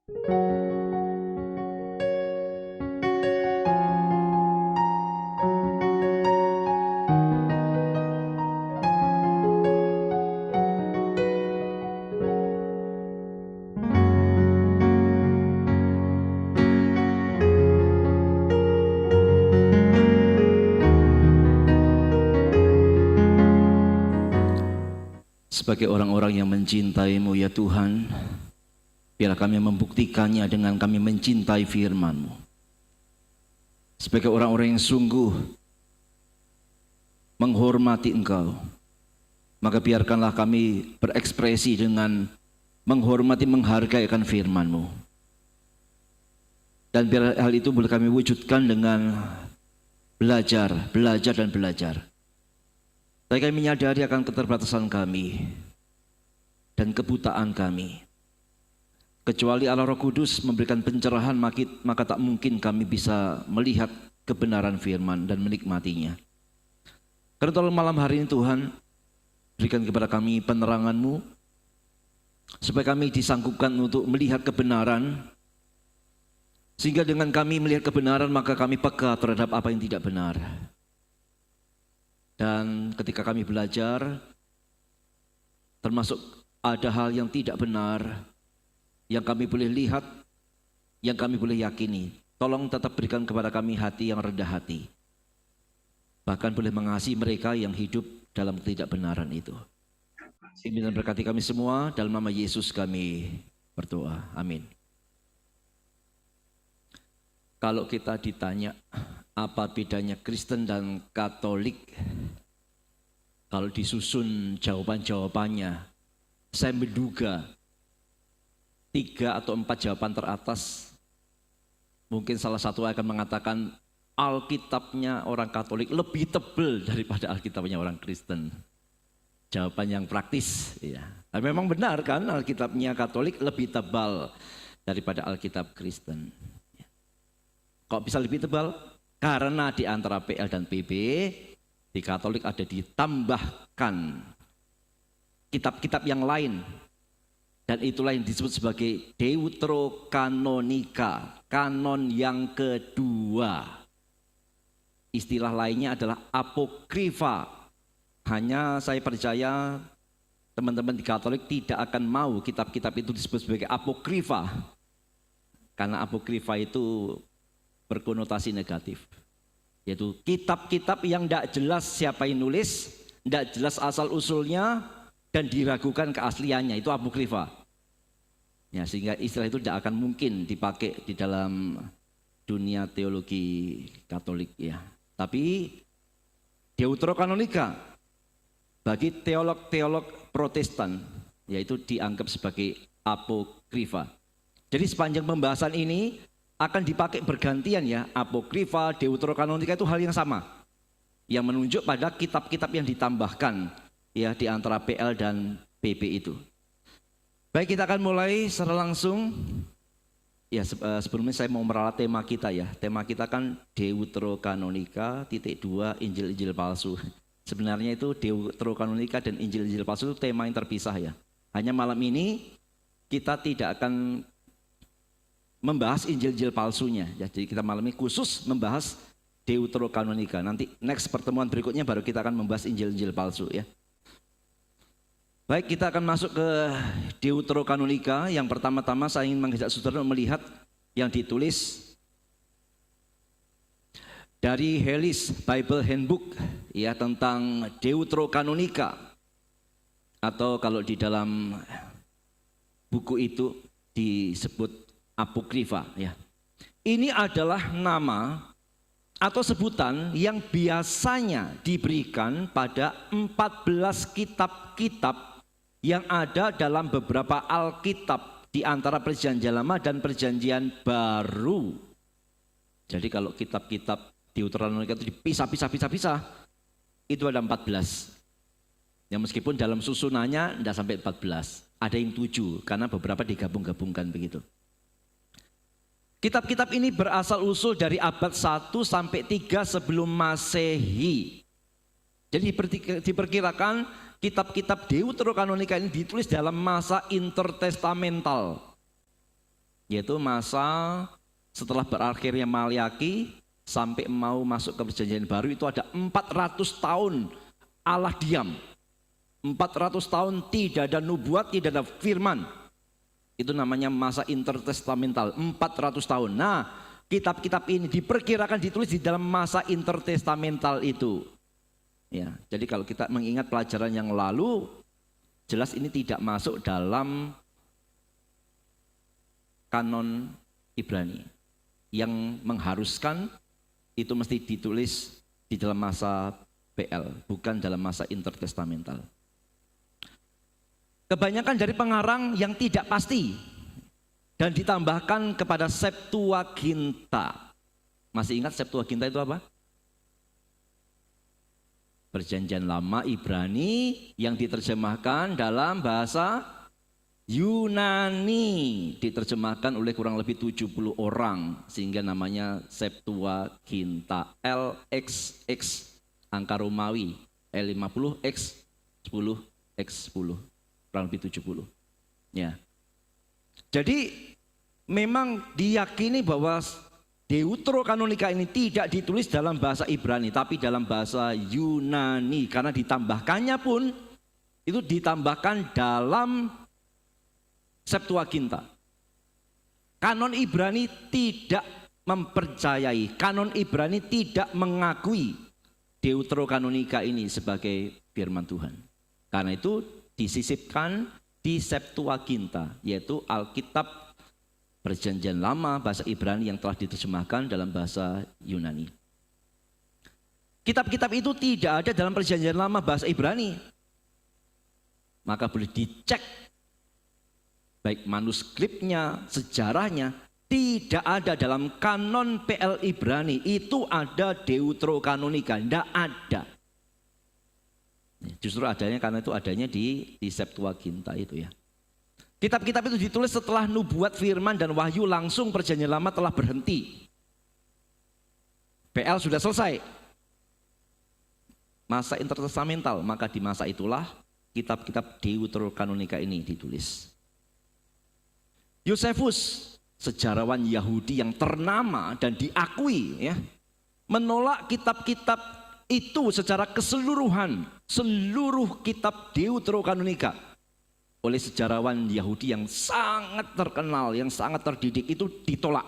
Sebagai orang-orang yang mencintai-Mu ya Tuhan, biarlah kami membuktikannya dengan kami mencintai firman-Mu. Sebagai orang-orang yang sungguh menghormati Engkau, maka biarkanlah kami berekspresi dengan menghormati, menghargai akan firman-Mu. Dan biar hal itu boleh kami wujudkan dengan belajar dan belajar. Tapi kami menyadari akan keterbatasan kami dan kebutaan kami. Kecuali Allah Roh Kudus memberikan pencerahan, maka tak mungkin kami bisa melihat kebenaran firman dan menikmatinya. Karena tolong malam hari ini Tuhan, berikan kepada kami penerangan-Mu, supaya kami disanggupkan untuk melihat kebenaran, sehingga dengan kami melihat kebenaran maka kami peka terhadap apa yang tidak benar. Dan ketika kami belajar, termasuk ada hal yang tidak benar, yang kami boleh lihat, yang kami boleh yakini, tolong tetap berikan kepada kami hati yang rendah hati. Bahkan boleh mengasihi mereka yang hidup dalam ketidakbenaran itu. Bimbing dan berkati kami semua, dalam nama Yesus kami berdoa, amin. Kalau kita ditanya apa bedanya Kristen dan Katolik, kalau disusun jawaban-jawabannya, saya menduga 3 atau 4 jawaban teratas, mungkin salah satu akan mengatakan Alkitabnya orang Katolik lebih tebal daripada Alkitabnya orang Kristen. Jawaban yang praktis, ya. Dan memang benar kan, Alkitabnya Katolik lebih tebal daripada Alkitab Kristen. Kok bisa lebih tebal? Karena di antara PL dan PB, di Katolik ada ditambahkan kitab-kitab yang lain. Dan itulah yang disebut sebagai Deuterokanonika, kanon yang kedua. Istilah lainnya adalah apokrifa. Hanya saya percaya teman-teman di Katolik tidak akan mau kitab-kitab itu disebut sebagai apokrifa. Karena apokrifa itu berkonotasi negatif, yaitu kitab-kitab yang tidak jelas siapa yang nulis, tidak jelas asal-usulnya, dan diragukan keasliannya, itu apokrifa. Ya, sehingga istilah itu tidak akan mungkin dipakai di dalam dunia teologi Katolik, ya. Tapi Deuterokanonika bagi teolog-teolog Protestan, yaitu dianggap sebagai apokrifa. Jadi sepanjang pembahasan ini akan dipakai bergantian, ya, apokrifa, Deuterokanonika itu hal yang sama, yang menunjuk pada kitab-kitab yang ditambahkan, ya, di antara PL dan PB itu. Baik, kita akan mulai secara langsung. Ya, sebelumnya saya mau meralat tema kita, ya. Tema kita kan Deuterokanonika (2) Injil-Injil palsu. Sebenarnya itu Deuterokanonika dan Injil-Injil palsu itu tema yang terpisah, ya. Hanya malam ini kita tidak akan membahas Injil-Injil palsunya. Jadi kita malam ini khusus membahas Deuterokanonika. Nanti next pertemuan berikutnya baru kita akan membahas Injil-Injil palsu, ya. Baik, kita akan masuk ke Deuterokanonika. Yang pertama-tama saya ingin mengajak saudara melihat yang ditulis dari Hellis Bible Handbook, ya, tentang Deuterokanonika, atau kalau di dalam buku itu disebut apokrifa, ya. Ini adalah nama atau sebutan yang biasanya diberikan pada 14 kitab-kitab yang ada dalam beberapa Alkitab di antara Perjanjian Lama dan Perjanjian Baru. Jadi kalau kitab-kitab Deuterokanonika itu dipisah-pisah, itu ada 14. Ya, meskipun dalam susunannya tidak sampai 14, ada yang 7 karena beberapa digabung-gabungkan begitu. Kitab-kitab ini berasal usul dari abad 1 sampai 3 sebelum Masehi. Jadi diperkirakan kitab-kitab Deuterokanonika ini ditulis dalam masa intertestamental. yaitu masa setelah berakhirnya Maliaki sampai mau masuk ke perjanjian baru itu ada 400 tahun Allah diam. 400 tahun tidak ada nubuat, tidak ada firman. Itu namanya masa intertestamental, 400 tahun. Nah, kitab-kitab ini diperkirakan ditulis di dalam masa intertestamental itu. Ya, jadi kalau kita mengingat pelajaran yang lalu, jelas ini tidak masuk dalam kanon Ibrani yang mengharuskan itu mesti ditulis di dalam masa PL, bukan dalam masa intertestamental. Kebanyakan dari pengarang yang tidak pasti dan ditambahkan kepada Septuaginta. Masih ingat Septuaginta itu apa? Perjanjian Lama Ibrani yang diterjemahkan dalam bahasa Yunani, diterjemahkan oleh kurang lebih 70 orang sehingga namanya Septuaginta. LXX angka Romawi, L50 X 10 X 10 kurang lebih 70. Ya. Jadi memang diyakini bahwa Deuterokanonika ini tidak ditulis dalam bahasa Ibrani tapi dalam bahasa Yunani, karena ditambahkannya pun itu ditambahkan dalam Septuaginta. Kanon Ibrani tidak mempercayai, kanon Ibrani tidak mengakui Deuterokanonika ini sebagai firman Tuhan. Karena itu disisipkan di Septuaginta, yaitu Alkitab Perjanjian Lama bahasa Ibrani yang telah diterjemahkan dalam bahasa Yunani. Kitab-kitab itu tidak ada dalam Perjanjian Lama bahasa Ibrani. Maka boleh dicek baik manuskripnya, sejarahnya, tidak ada dalam kanon PL Ibrani. Itu ada Deuterokanonika, tidak ada. Justru adanya karena itu adanya di Septuaginta itu ya. Kitab-kitab itu ditulis setelah nubuat, firman dan wahyu langsung Perjanjian Lama telah berhenti. PL sudah selesai. Masa intertestamental, maka di masa itulah kitab-kitab Deuterokanonika ini ditulis. Yosefus, sejarawan Yahudi yang ternama dan diakui ya, menolak kitab-kitab itu secara keseluruhan, seluruh kitab Deuterokanonika oleh sejarawan Yahudi yang sangat terkenal, yang sangat terdidik itu ditolak.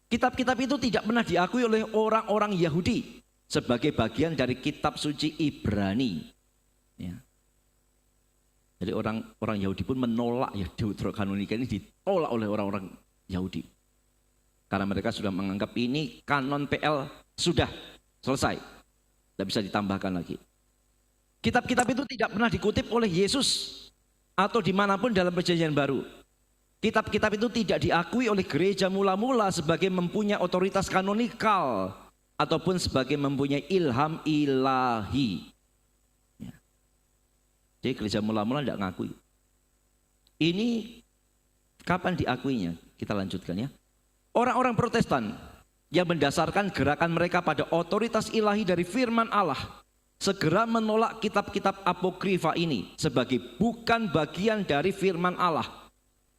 Kitab-kitab itu tidak pernah diakui oleh orang-orang Yahudi sebagai bagian dari kitab suci Ibrani. Ya. Jadi orang Yahudi pun menolak ya Deuterokanonika ini ditolak oleh orang-orang Yahudi. Karena mereka sudah menganggap ini kanon PL sudah selesai. Tidak bisa ditambahkan lagi. Kitab-kitab itu tidak pernah dikutip oleh Yesus atau dimanapun dalam Perjanjian Baru. Kitab-kitab itu tidak diakui oleh gereja mula-mula sebagai mempunyai otoritas kanonikal ataupun sebagai mempunyai ilham ilahi. Jadi gereja mula-mula tidak ngakui. Ini kapan diakuinya? Kita lanjutkan ya. Orang-orang Protestan yang mendasarkan gerakan mereka pada otoritas ilahi dari firman Allah segera menolak kitab-kitab apokrifa ini sebagai bukan bagian dari firman Allah.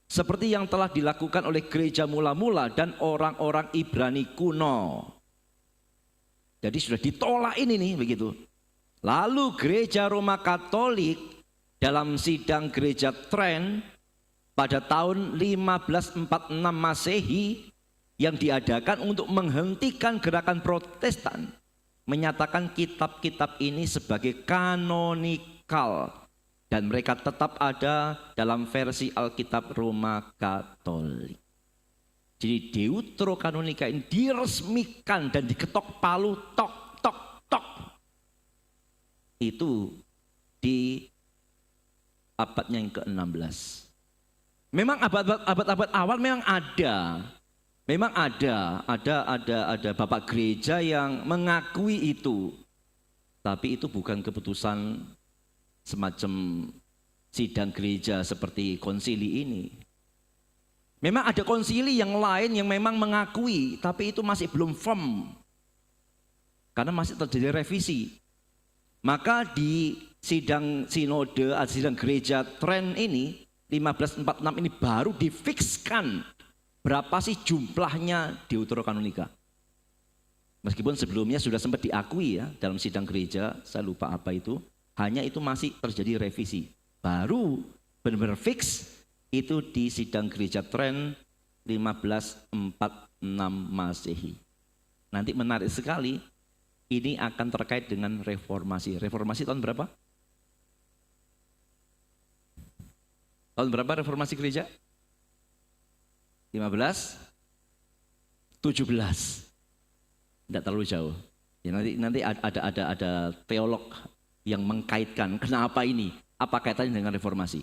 Seperti yang telah dilakukan oleh gereja mula-mula dan orang-orang Ibrani kuno. Jadi sudah ditolak ini nih begitu. Lalu gereja Roma Katolik dalam sidang gereja Trent pada tahun 1546 Masehi yang diadakan untuk menghentikan gerakan Protestan menyatakan kitab-kitab ini sebagai kanonikal dan mereka tetap ada dalam versi Alkitab Roma Katolik. Jadi Deuterokanonika ini diresmikan dan diketok palu tok tok tok. Itu di abadnya yang ke-16. Memang abad-abad awal memang ada. Memang ada bapak gereja yang mengakui itu. Tapi itu bukan keputusan semacam sidang gereja seperti konsili ini. Memang ada konsili yang lain yang memang mengakui, tapi itu masih belum firm. Karena masih terjadi revisi. Maka di sidang sinode, sidang gereja Trent ini 1546 ini baru difikskan berapa sih jumlahnya Deuterokanonika. Meskipun sebelumnya sudah sempat diakui ya dalam sidang gereja, saya lupa apa itu, hanya itu masih terjadi revisi. Baru benar-benar fix itu di sidang gereja Tren 1546 Masehi. Nanti menarik sekali, ini akan terkait dengan reformasi. Reformasi tahun berapa? Tahun berapa reformasi gereja? 15? 17. Tidak terlalu jauh. Ya, nanti ada teolog yang mengkaitkan kenapa ini, apa kaitannya dengan reformasi.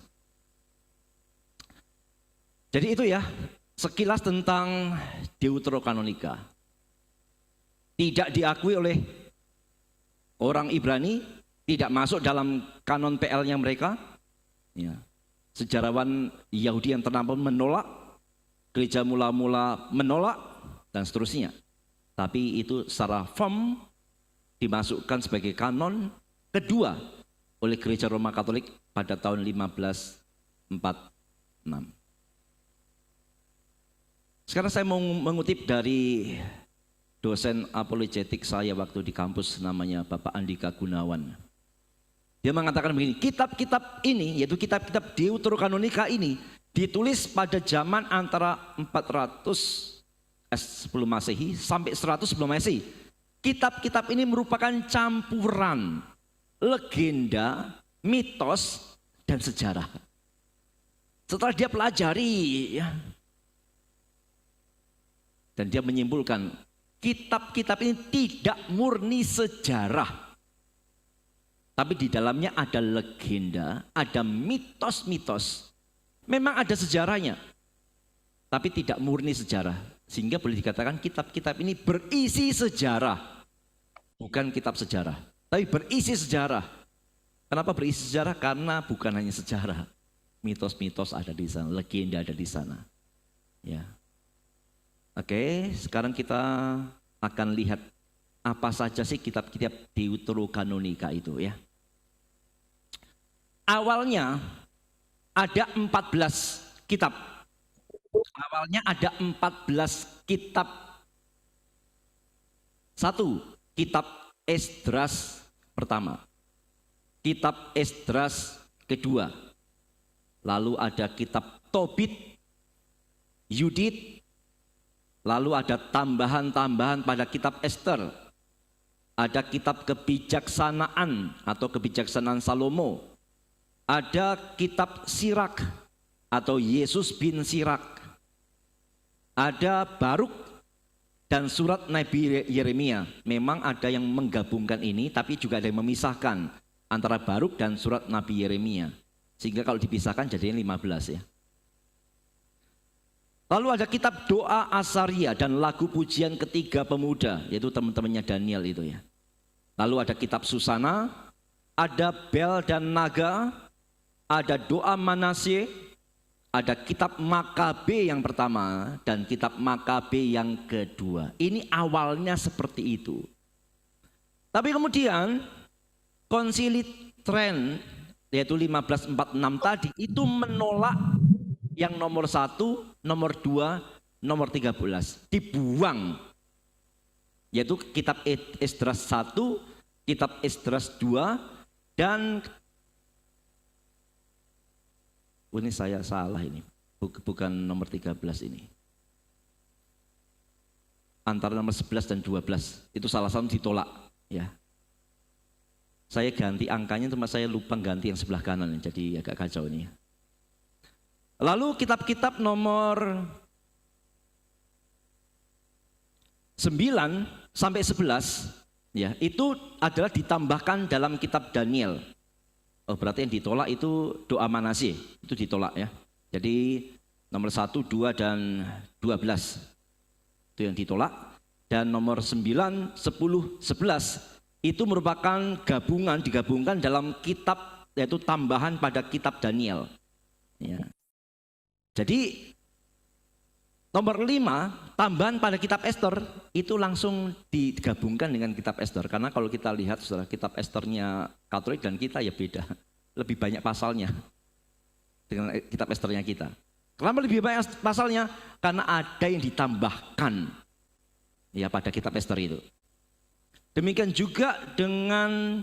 Jadi itu ya, sekilas tentang Deuterokanonika. Tidak diakui oleh orang Ibrani, tidak masuk dalam kanon PL-nya mereka. Ya. Sejarawan Yahudi yang ternama menolak, gereja mula-mula menolak, dan seterusnya. Tapi itu secara firm dimasukkan sebagai kanon kedua oleh gereja Roma Katolik pada tahun 1546. Sekarang saya mau mengutip dari dosen apologetik saya waktu di kampus, namanya Bapak Andika Gunawan. Dia mengatakan begini, kitab-kitab ini, yaitu kitab-kitab Deuterokanonika ini, ditulis pada zaman antara 400 sebelum Masehi sampai 100 sebelum Masehi. Kitab-kitab ini merupakan campuran legenda, mitos, dan sejarah. Setelah dia pelajari, ya, dan dia menyimpulkan, kitab-kitab ini tidak murni sejarah. Tapi di dalamnya ada legenda, ada mitos-mitos. Memang ada sejarahnya, tapi tidak murni sejarah. Sehingga boleh dikatakan kitab-kitab ini berisi sejarah. Bukan kitab sejarah, tapi berisi sejarah. Kenapa berisi sejarah? Karena bukan hanya sejarah. Mitos-mitos ada di sana, legenda ada di sana. Ya. Oke, sekarang kita akan lihat apa saja sih kitab-kitab Deuterokanonika itu ya. Awalnya ada 14 kitab. Awalnya ada 14 kitab. Satu, kitab Esdras pertama. Kitab Esdras kedua. Lalu ada kitab Tobit, Yudit. Lalu ada tambahan-tambahan pada kitab Ester. Ada kitab kebijaksanaan atau kebijaksanaan Salomo. Ada kitab Sirak atau Yesus bin Sirak. Ada Baruk dan surat Nabi Yeremia. Memang ada yang menggabungkan ini, tapi juga ada yang memisahkan antara Baruk dan surat Nabi Yeremia. Sehingga kalau dipisahkan jadinya 15 ya. Lalu ada kitab doa Asaria dan lagu pujian ketiga pemuda, yaitu teman-temannya Daniel itu ya. Lalu ada kitab Susana, ada Bel dan Naga, ada doa Manasye, ada kitab Makabe yang pertama dan kitab Makabe yang kedua. Ini awalnya seperti itu. Tapi kemudian Konsili Tren yaitu 1546 tadi itu menolak yang nomor 1, nomor 2, nomor 13. Dibuang. Yaitu kitab Esdras 1, kitab Esdras 2, dan ini saya salah ini, bukan nomor 13 ini. Antara nomor 11 dan 12, itu salah satu ditolak. Ya. Saya ganti angkanya, cuma saya lupa ganti yang sebelah kanan, jadi agak kacau ini. Lalu kitab-kitab nomor 9 sampai 11 ya, itu adalah ditambahkan dalam kitab Daniel. Oh, berarti yang ditolak itu doa Manasye, itu ditolak ya. Jadi nomor 1, 2 dan 12 itu yang ditolak, dan nomor 9, 10, 11 itu merupakan digabungkan dalam kitab, yaitu tambahan pada kitab Daniel. Ya. Jadi nomor 5 tambahan pada kitab Ester itu langsung digabungkan dengan kitab Ester, karena kalau kita lihat saudara, kitab Esternya Katolik dan kita ya beda, lebih banyak pasalnya. dengan kitab Esternya kita. Kenapa lebih banyak pasalnya? Karena ada yang ditambahkan ya pada kitab Ester itu. Demikian juga dengan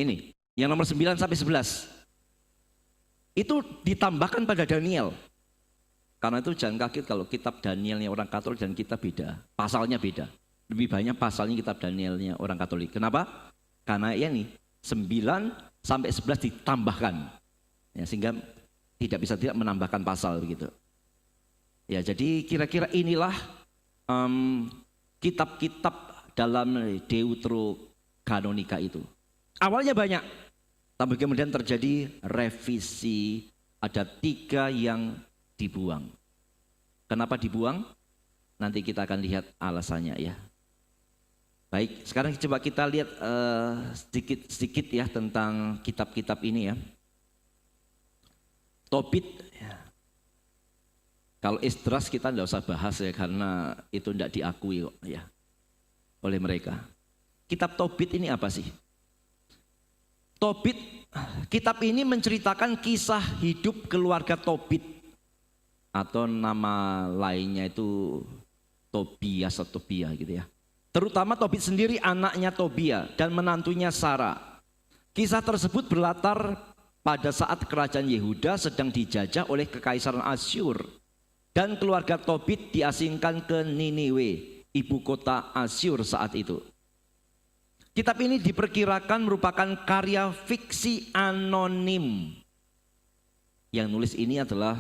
ini yang nomor 9 sampai 11. Itu ditambahkan pada Daniel. Karena itu jangan kaget kalau kitab Danielnya orang Katolik dan kita beda. Pasalnya beda. Lebih banyak pasalnya kitab Danielnya orang Katolik. Kenapa? Karena ini 9 sampai 11 ditambahkan. Ya, sehingga tidak bisa tidak menambahkan pasal begitu. Ya, jadi kira-kira inilah kitab-kitab dalam Deuterokanonika itu. Awalnya banyak, tapi kemudian terjadi revisi. Ada 3 yang dibuang. Kenapa dibuang? Nanti kita akan lihat alasannya ya. Baik, sekarang coba kita lihat sedikit-sedikit ya tentang kitab-kitab ini ya. Tobit, ya. Kalau Esdras kita tidak usah bahas ya karena itu tidak diakui kok ya oleh mereka. Kitab Tobit ini apa sih? Tobit, kitab ini menceritakan kisah hidup keluarga Tobit atau nama lainnya itu Tobias atau Tobia gitu ya. Terutama Tobit sendiri anaknya Tobia dan menantunya Sarah. Kisah tersebut berlatar pada saat kerajaan Yehuda sedang dijajah oleh kekaisaran Asyur dan keluarga Tobit diasingkan ke Niniwe, ibu kota Asyur saat itu. Kitab ini diperkirakan merupakan karya fiksi anonim. Yang nulis ini adalah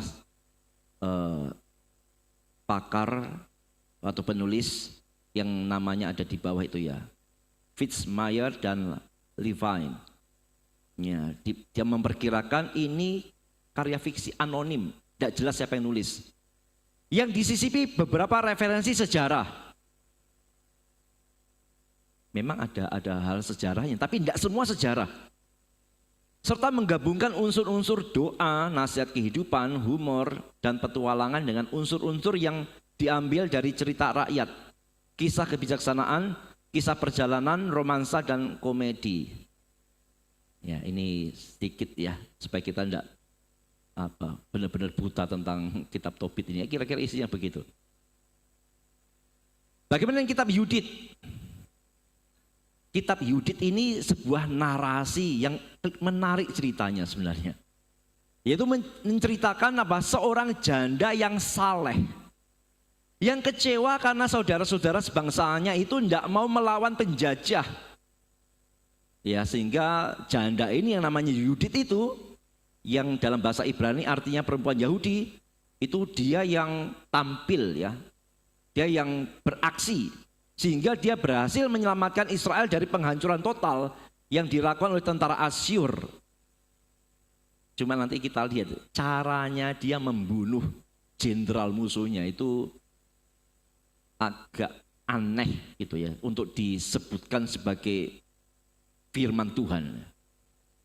pakar atau penulis yang namanya ada di bawah itu ya, Fitzmyer dan Levine. Ya, dia memperkirakan ini karya fiksi anonim, tidak jelas siapa yang nulis. Yang disisipi beberapa referensi sejarah. Memang ada hal sejarahnya, tapi tidak semua sejarah. Serta menggabungkan unsur-unsur doa, nasihat kehidupan, humor, dan petualangan dengan unsur-unsur yang diambil dari cerita rakyat, kisah kebijaksanaan, kisah perjalanan, romansa, dan komedi. Ya, ini sedikit ya, supaya kita tidak benar-benar buta tentang kitab Tobit ini. Kira-kira isinya begitu. Bagaimana dengan kitab Yudit? Kitab Yudit ini sebuah narasi yang menarik ceritanya sebenarnya. Yaitu menceritakan seorang janda yang saleh. Yang kecewa karena saudara-saudara sebangsanya itu tidak mau melawan penjajah. Ya, sehingga janda ini yang namanya Yudit itu, yang dalam bahasa Ibrani artinya perempuan Yahudi, itu dia yang tampil ya. Dia yang beraksi. Sehingga dia berhasil menyelamatkan Israel dari penghancuran total yang dilakukan oleh tentara Asyur. Cuma nanti kita lihat caranya dia membunuh jenderal musuhnya itu agak aneh gitu ya untuk disebutkan sebagai firman Tuhan.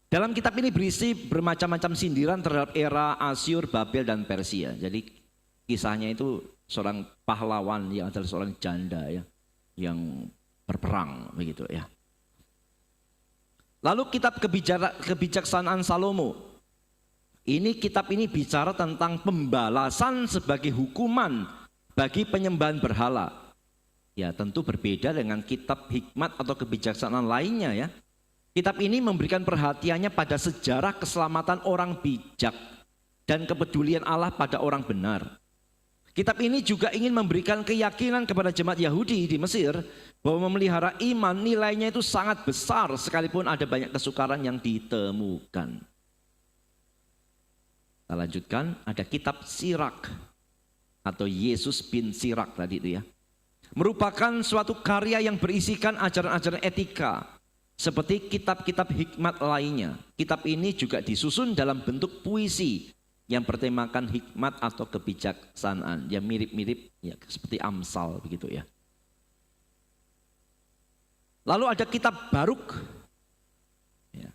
Dalam kitab ini berisi bermacam-macam sindiran terhadap era Asyur, Babel, dan Persia. Jadi kisahnya itu seorang pahlawan yang adalah seorang janda ya, yang berperang begitu ya. Lalu kitab kebijaksanaan Salomo. Ini kitab ini bicara tentang pembalasan sebagai hukuman bagi penyembahan berhala. Ya, tentu berbeda dengan kitab hikmat atau kebijaksanaan lainnya ya. Kitab ini memberikan perhatiannya pada sejarah keselamatan orang bijak dan kepedulian Allah pada orang benar. Kitab ini juga ingin memberikan keyakinan kepada jemaat Yahudi di Mesir bahwa memelihara iman nilainya itu sangat besar sekalipun ada banyak kesukaran yang ditemukan. Kita lanjutkan, ada kitab Sirak atau Yesus bin Sirak tadi itu ya. Merupakan suatu karya yang berisikan ajaran-ajaran etika seperti kitab-kitab hikmat lainnya. Kitab ini juga disusun dalam bentuk puisi yang bertemakan hikmat atau kebijaksanaan, yang mirip-mirip ya seperti Amsal begitu ya. Lalu ada kitab Baruk ya.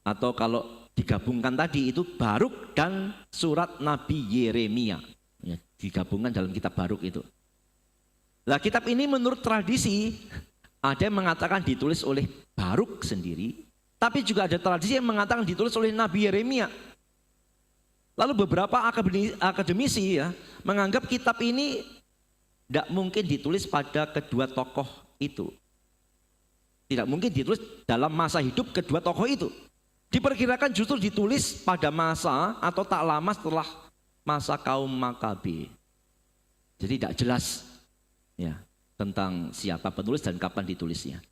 Atau kalau digabungkan tadi itu Baruk dan surat Nabi Yeremia ya, digabungkan dalam kitab Baruk itu. Nah, kitab ini menurut tradisi Ada yang mengatakan ditulis oleh Baruk sendiri, tapi juga ada tradisi yang mengatakan ditulis oleh Nabi Yeremia. Lalu beberapa akademisi ya menganggap kitab ini tidak mungkin ditulis pada kedua tokoh itu. Tidak mungkin ditulis dalam masa hidup kedua tokoh itu. Diperkirakan justru ditulis pada masa atau tak lama setelah masa kaum Makabe. Jadi tidak jelas ya tentang siapa penulis dan kapan ditulisnya.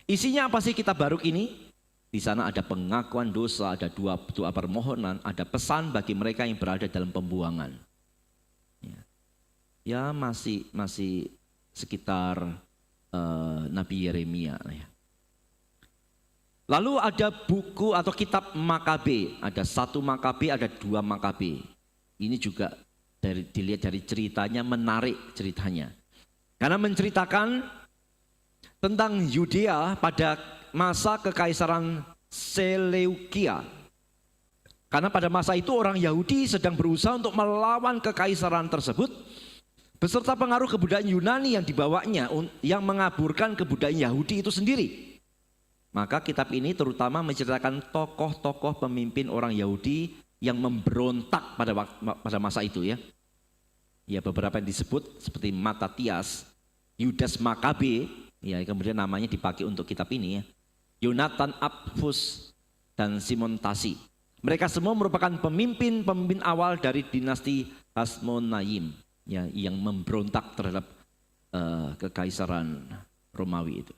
Isinya apa sih kitab Baruk ini? Di sana ada pengakuan dosa, ada doa permohonan, ada pesan bagi mereka yang berada dalam pembuangan. Ya masih sekitar Nabi Yeremia. Ya. Lalu ada buku atau kitab Makabe, ada 1 Makabe, ada 2 Makabe. Ini juga dilihat dari ceritanya, menarik ceritanya. Karena menceritakan tentang Yudea pada masa kekaisaran Seleukia. Karena pada masa itu orang Yahudi sedang berusaha untuk melawan kekaisaran tersebut beserta pengaruh kebudayaan Yunani yang dibawanya yang mengaburkan kebudayaan Yahudi itu sendiri. Maka kitab ini terutama menceritakan tokoh-tokoh pemimpin orang Yahudi yang memberontak pada masa itu ya. Ya beberapa yang disebut seperti Matatias, Yudas Makabe, ya kemudian namanya dipakai untuk kitab ini ya. Yonatan Abfus dan Simon Tasi. Mereka semua merupakan pemimpin awal dari dinasti Hasmonayim ya, yang memberontak terhadap kekaisaran Romawi itu.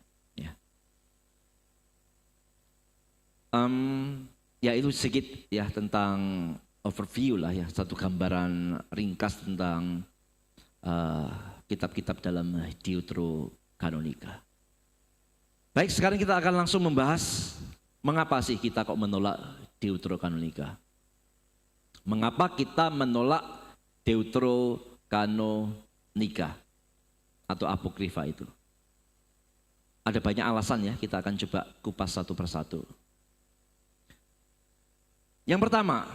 Ya itu sedikit ya tentang overview lah ya, satu gambaran ringkas tentang kitab-kitab dalam Deuterokanonika. Baik, sekarang kita akan langsung membahas mengapa sih kita kok menolak Deuterokanonika. Mengapa kita menolak Deuterokanonika atau apokrifa itu. Ada banyak alasan ya, kita akan coba kupas satu persatu. Yang pertama,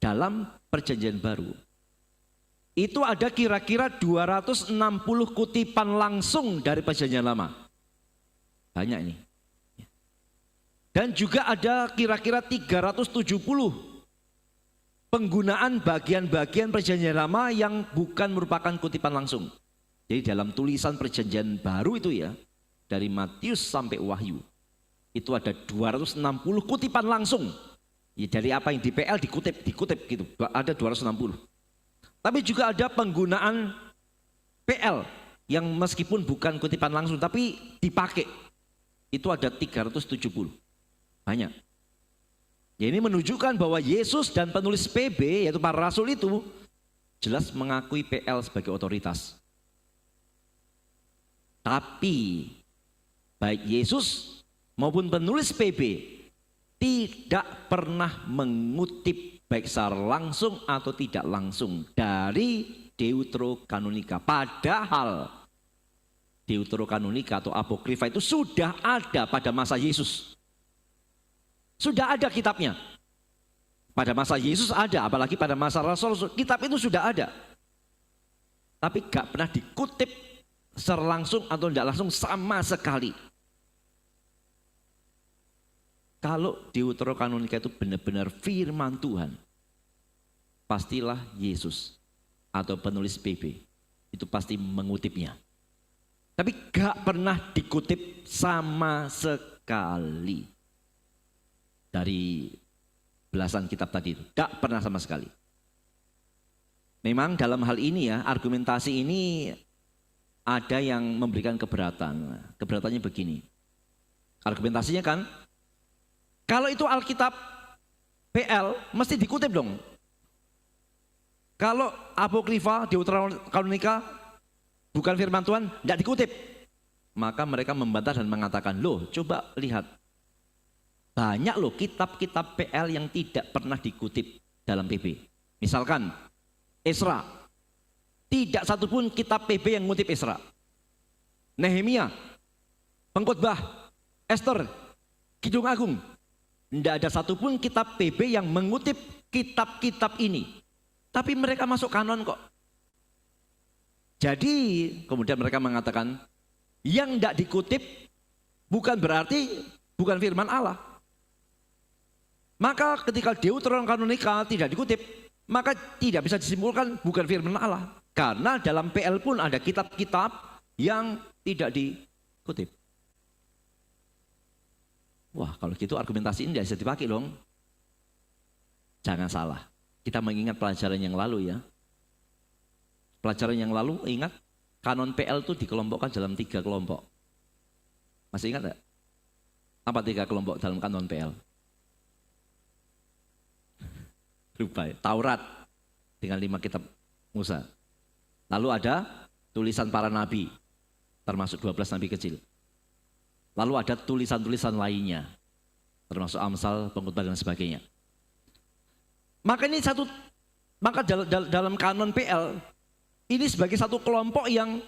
dalam Perjanjian Baru, itu ada kira-kira 260 kutipan langsung dari Perjanjian Lama. Banyak ini. Dan juga ada kira-kira 370 penggunaan bagian-bagian Perjanjian Lama yang bukan merupakan kutipan langsung. Jadi dalam tulisan Perjanjian Baru itu ya, dari Matius sampai Wahyu, itu ada 260 kutipan langsung. Ya, dari apa yang di PL dikutip gitu, ada 260. Tapi juga ada penggunaan PL yang meskipun bukan kutipan langsung tapi dipakai. Itu ada 370. Banyak. Ya, ini menunjukkan bahwa Yesus dan penulis PB yaitu para rasul itu jelas mengakui PL sebagai otoritas. Tapi baik Yesus maupun penulis PB tidak pernah mengutip baik secara langsung atau tidak langsung dari Deuterokanonika. Padahal Deuterokanonika atau apokrifa itu sudah ada pada masa Yesus. Sudah ada kitabnya. Pada masa Yesus ada, apalagi pada masa Rasul, kitab itu sudah ada. Tapi gak pernah dikutip secara langsung atau tidak langsung sama sekali. Kalau Deuterokanonika itu benar-benar firman Tuhan, pastilah Yesus atau penulis PB itu pasti mengutipnya. Tapi gak pernah dikutip sama sekali dari belasan kitab tadi itu. Gak pernah sama sekali. Memang dalam hal ini ya, argumentasi ini ada yang memberikan keberatan. Keberatannya begini. Argumentasinya kan, kalau itu Alkitab PL mesti dikutip dong. Kalau apokrifa, Deuterokanonika bukan firman Tuhan, tidak dikutip. Maka mereka membantah dan mengatakan, loh coba lihat. Banyak loh kitab-kitab PL yang tidak pernah dikutip dalam PB. Misalkan Esra. Tidak satupun kitab PB yang mengutip Esra. Nehemia, Pengkhotbah, Esther, Kidung Agung. Tidak ada satupun kitab PB yang mengutip kitab-kitab ini. Tapi mereka masuk kanon kok. Jadi kemudian mereka mengatakan, yang tidak dikutip bukan berarti bukan firman Allah. Maka ketika Deuterokanonika tidak dikutip, maka tidak bisa disimpulkan bukan firman Allah. Karena dalam PL pun ada kitab-kitab yang tidak dikutip. Wah, kalau gitu argumentasi ini tidak bisa dipakai dong. Jangan salah. Kita mengingat pelajaran yang lalu ya. Pelajaran yang lalu ingat kanon PL itu dikelompokkan dalam 3 kelompok. Masih ingat enggak? Apa 3 kelompok dalam kanon PL? Lupa ya. Taurat dengan 5 kitab Musa. Lalu ada tulisan para nabi, termasuk 12 nabi kecil. Lalu ada tulisan-tulisan lainnya, termasuk Amsal, Pengkhotbah dan sebagainya. Maka ini dalam kanon PL, ini sebagai satu kelompok yang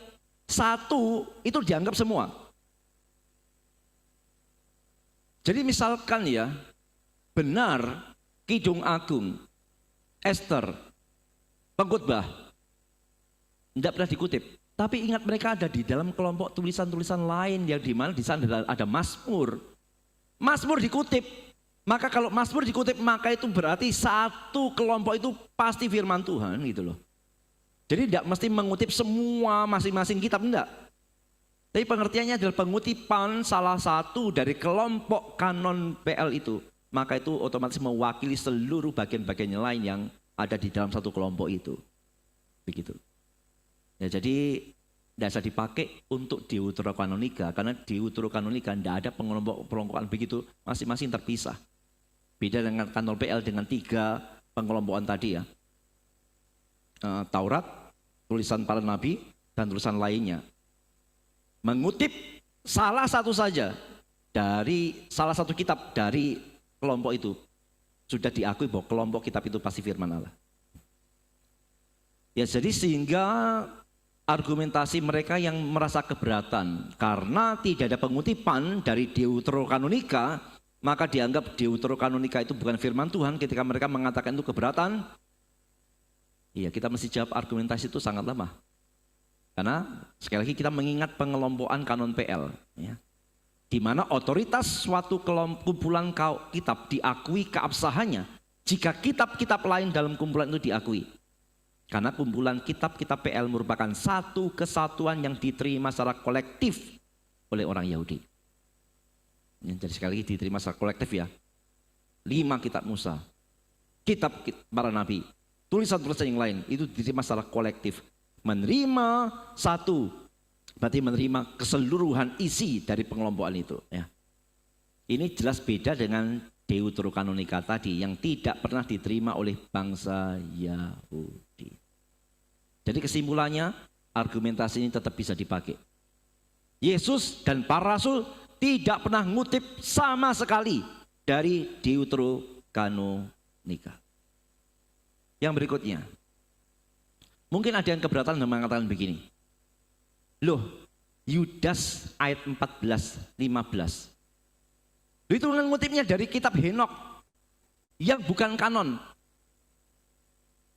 satu itu dianggap semua. Jadi misalkan ya, benar Kidung Agung, Ester, Pengkhotbah, tidak pernah dikutip. Tapi ingat mereka ada di dalam kelompok tulisan-tulisan lain yang di mana di sana ada Mazmur. Mazmur dikutip. Maka kalau Mazmur dikutip maka itu berarti satu kelompok itu pasti firman Tuhan gitu loh. Jadi tidak mesti mengutip semua masing-masing kitab, enggak. Tapi pengertiannya adalah pengutipan salah satu dari kelompok kanon PL itu. Maka itu otomatis mewakili seluruh bagian-bagian lain yang ada di dalam satu kelompok itu. Begitu. Ya, jadi tidak bisa dipakai untuk Deuterokanonika karena Deuterokanonika tidak ada pengelompokan begitu, masing-masing terpisah. Beda dengan kanon PL dengan 3 pengelompokan tadi ya. Taurat, tulisan para nabi dan tulisan lainnya. Mengutip salah satu saja dari salah satu kitab dari kelompok itu sudah diakui bahwa kelompok kitab itu pasti firman Allah. Ya, jadi sehingga argumentasi mereka yang merasa keberatan karena tidak ada pengutipan dari Deuterokanonika, maka dianggap Deuterokanonika itu bukan firman Tuhan. Ketika mereka mengatakan itu keberatan, iya kita mesti jawab argumentasi itu sangat lemah. Karena sekali lagi kita mengingat pengelompokan kanon PL, ya, di mana otoritas suatu kumpulan kitab diakui keabsahannya jika kitab-kitab lain dalam kumpulan itu diakui. Karena kumpulan kitab-kitab PL merupakan satu kesatuan yang diterima secara kolektif oleh orang Yahudi. Jadi sekali lagi diterima secara kolektif ya. 5 kitab Musa, kitab para nabi, tulisan-tulisan yang lain itu diterima secara kolektif. Menerima satu, berarti menerima keseluruhan isi dari pengelompokan itu. Ya. Ini jelas beda dengan Deuterokanonika tadi yang tidak pernah diterima oleh bangsa Yahudi. Jadi kesimpulannya argumentasi ini tetap bisa dipakai. Yesus dan para rasul tidak pernah ngutip sama sekali dari Deuterokanonika. Yang berikutnya, mungkin ada yang keberatan dan mengatakan begini, loh Yudas ayat 14-15 itu mengutipnya dari kitab Henok yang bukan kanon.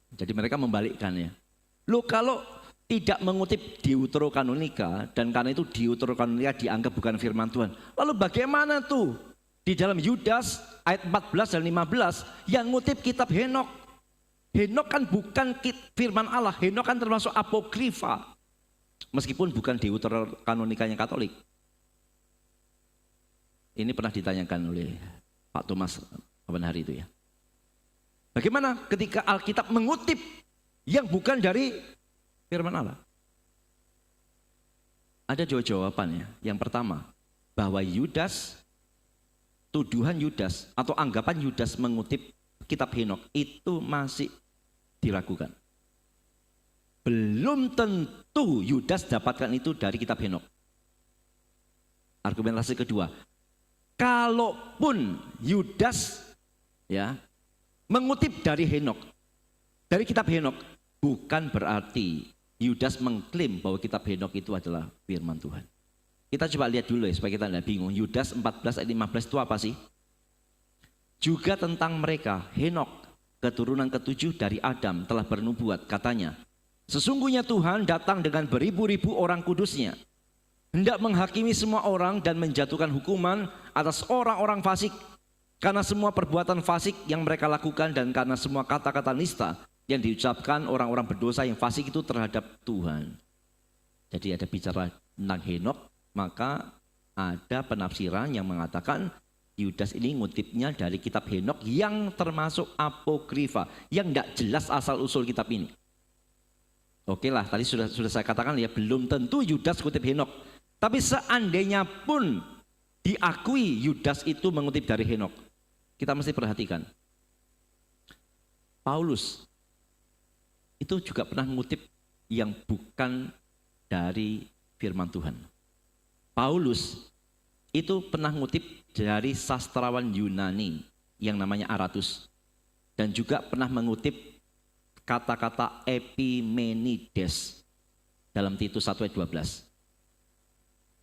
Jadi mereka membalikkannya. Loh kalau tidak mengutip Deuterokanonika dan karena itu Deuterokanonika dianggap bukan firman Tuhan. Lalu bagaimana tuh di dalam Yudas ayat 14 dan 15 yang ngutip kitab Henok? Henok kan bukan firman Allah, Henok kan termasuk apokrifa. Meskipun bukan Deuterokanonikanya Katolik. Ini pernah ditanyakan oleh Pak Thomas kapan hari itu ya. Bagaimana ketika Alkitab mengutip yang bukan dari firman Allah? Ada dua jawabannya. Yang pertama, bahwa Yudas, tuduhan Yudas atau anggapan Yudas mengutip kitab Henok itu masih diragukan. Belum tentu Yudas dapatkan itu dari kitab Henok. Argumentasi kedua, kalaupun Yudas ya mengutip dari Henok, dari kitab Henok, bukan berarti Yudas mengklaim bahwa kitab Henok itu adalah firman Tuhan. Kita coba lihat dulu ya supaya kita tidak bingung. Yudas 14 ayat 15 itu apa sih? Juga tentang mereka, Henok, keturunan ke-7 dari Adam telah bernubuat, katanya, sesungguhnya Tuhan datang dengan beribu-ribu orang kudusnya hendak menghakimi semua orang dan menjatuhkan hukuman atas orang-orang fasik karena semua perbuatan fasik yang mereka lakukan dan karena semua kata-kata nista yang diucapkan orang-orang berdosa yang fasik itu terhadap Tuhan. Jadi ada bicara tentang Henokh, maka ada penafsiran yang mengatakan Yudas ini ngutipnya dari kitab Henokh yang termasuk apokrifa, yang tidak jelas asal-usul kitab ini. Oke lah, tadi sudah saya katakan ya, belum tentu Yudas kutip Henokh. Tapi seandainya pun diakui Yudas itu mengutip dari Henokh, kita mesti perhatikan. Paulus itu juga pernah mengutip yang bukan dari firman Tuhan. Paulus itu pernah mengutip dari sastrawan Yunani yang namanya Aratus. Dan juga pernah mengutip kata-kata Epimenides dalam Titus 1 ayat 12.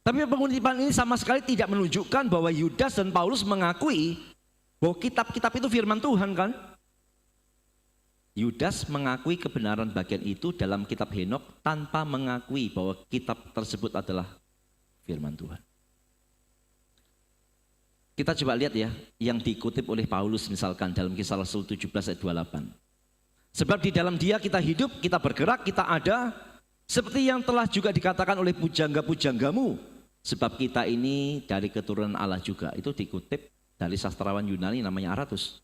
Tapi pengutipan ini sama sekali tidak menunjukkan bahwa Yudas dan Paulus mengakui bahwa kitab-kitab itu firman Tuhan kan? Yudas mengakui kebenaran bagian itu dalam kitab Henokh tanpa mengakui bahwa kitab tersebut adalah firman Tuhan. Kita coba lihat ya, yang dikutip oleh Paulus misalkan dalam Kisah Rasul 17 ayat 28. Sebab di dalam Dia kita hidup, kita bergerak, kita ada, seperti yang telah juga dikatakan oleh pujangga-pujanggamu. Sebab kita ini dari keturunan Allah juga. Itu dikutip dari sastrawan Yunani namanya Aratus.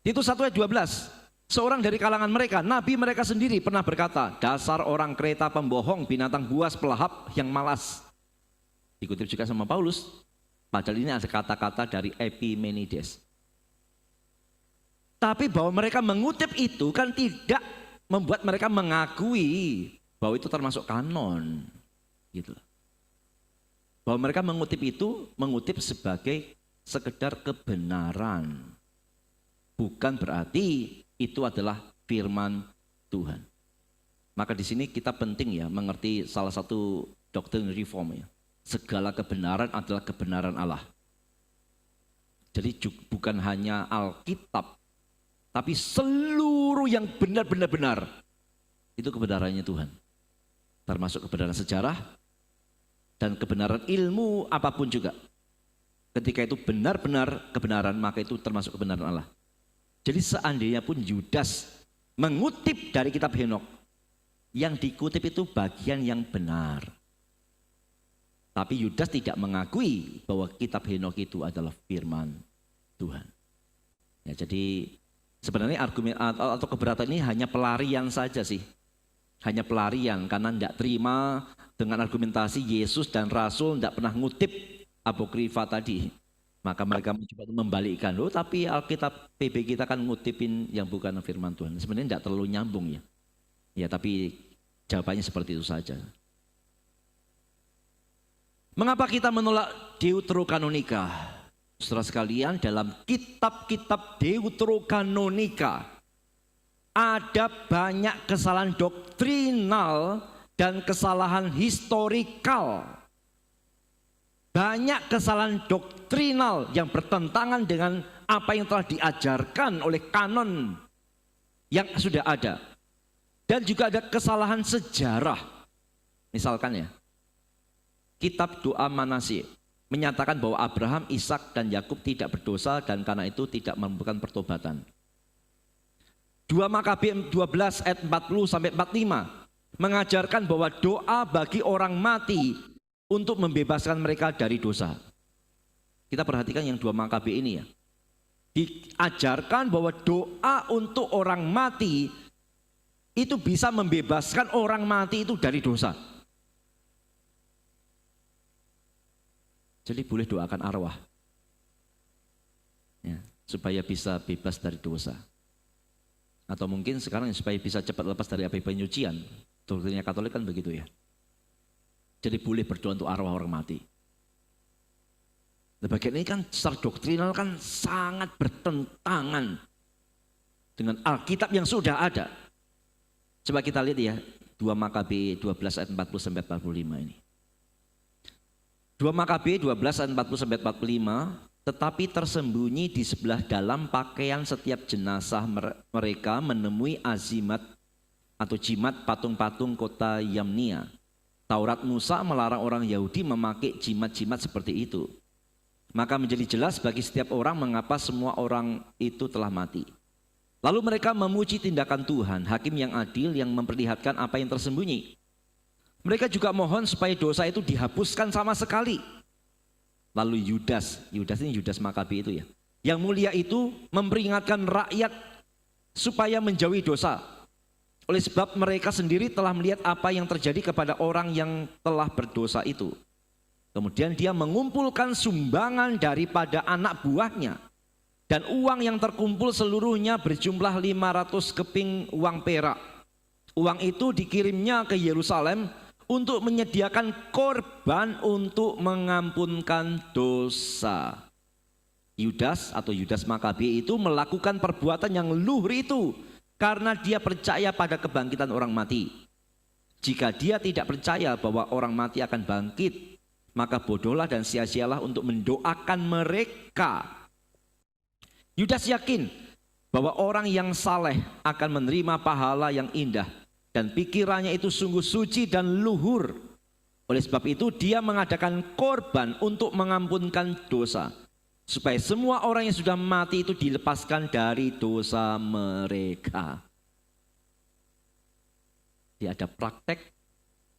Titus 1 ayat 12. Seorang dari kalangan mereka, nabi mereka sendiri pernah berkata, dasar orang kereta pembohong, binatang buas, pelahap yang malas. Dikutip juga sama Paulus. Padahal ini ada kata-kata dari Epimenides. Tapi bahwa mereka mengutip itu kan tidak membuat mereka mengakui bahwa itu termasuk kanon. Gitu. Bahwa mereka mengutip itu, mengutip sebagai sekedar kebenaran. Bukan berarti itu adalah firman Tuhan. Maka di sini kita penting ya mengerti salah satu doktrin reform ya. Segala kebenaran adalah kebenaran Allah. Jadi bukan hanya Alkitab, tapi seluruh yang benar-benar benar itu kebenarannya Tuhan. Termasuk kebenaran sejarah dan kebenaran ilmu apapun juga. Ketika itu benar-benar kebenaran, maka itu termasuk kebenaran Allah. Jadi seandainya pun Yudas mengutip dari kitab Henokh, yang dikutip itu bagian yang benar. Tapi Yudas tidak mengakui bahwa kitab Henokh itu adalah firman Tuhan. Ya, jadi sebenarnya argumen atau keberatan ini hanya pelarian saja sih. Hanya pelarian karena tidak terima dengan argumentasi Yesus dan Rasul tidak pernah ngutip apokrifa tadi. Maka mereka mencoba membalikkan, loh tapi Alkitab PB kita kan ngutipin yang bukan firman Tuhan. Sebenarnya tidak terlalu nyambung ya. Ya tapi jawabannya seperti itu saja. Mengapa kita menolak Deuterokanonika? Saudara sekalian, dalam kitab-kitab Deuterokanonika ada banyak kesalahan doktrinal dan kesalahan historikal. Banyak kesalahan doktrinal yang bertentangan dengan apa yang telah diajarkan oleh kanon yang sudah ada. Dan juga ada kesalahan sejarah. Misalkan ya, kitab doa Manasye menyatakan bahwa Abraham, Ishak dan Yakub tidak berdosa dan karena itu tidak memerlukan pertobatan. 2 Makabe 12 ayat 40 sampai 45 mengajarkan bahwa doa bagi orang mati untuk membebaskan mereka dari dosa. Kita perhatikan yang 2 Makabe ini ya. Diajarkan bahwa doa untuk orang mati itu bisa membebaskan orang mati itu dari dosa. Jadi boleh doakan arwah. Ya, supaya bisa bebas dari dosa. Atau mungkin sekarang supaya bisa cepat lepas dari api penyucian. Doktrinnya Katolik kan begitu ya. Jadi boleh berdoa untuk arwah orang mati. Nah, bagian ini kan secara doktrinal kan sangat bertentangan dengan Alkitab yang sudah ada. Coba kita lihat ya, 2 Makabe 12 ayat 40 sampai 45 ini. 2 Makabe 12 ayat 40 sampai 45, tetapi tersembunyi di sebelah dalam pakaian setiap jenazah mereka menemui azimat atau jimat patung-patung kota Yamnia. Taurat Musa melarang orang Yahudi memakai jimat-jimat seperti itu. Maka menjadi jelas bagi setiap orang mengapa semua orang itu telah mati. Lalu mereka memuji tindakan Tuhan, hakim yang adil yang memperlihatkan apa yang tersembunyi. Mereka juga mohon supaya dosa itu dihapuskan sama sekali. Lalu Yudas ini Yudas Makabi itu ya, yang mulia itu memperingatkan rakyat supaya menjauhi dosa. Oleh sebab mereka sendiri telah melihat apa yang terjadi kepada orang yang telah berdosa itu. Kemudian dia mengumpulkan sumbangan daripada anak buahnya. Dan uang yang terkumpul seluruhnya berjumlah 500 keping uang perak. Uang itu dikirimnya ke Yerusalem untuk menyediakan korban untuk mengampunkan dosa. Yudas atau Yudas Makabi itu melakukan perbuatan yang luhur itu karena dia percaya pada kebangkitan orang mati. Jika dia tidak percaya bahwa orang mati akan bangkit, maka bodohlah dan sia-sialah untuk mendoakan mereka. Yudas yakin bahwa orang yang saleh akan menerima pahala yang indah dan pikirannya itu sungguh suci dan luhur. Oleh sebab itu dia mengadakan korban untuk mengampunkan dosa, supaya semua orang yang sudah mati itu dilepaskan dari dosa mereka. Dia ada praktek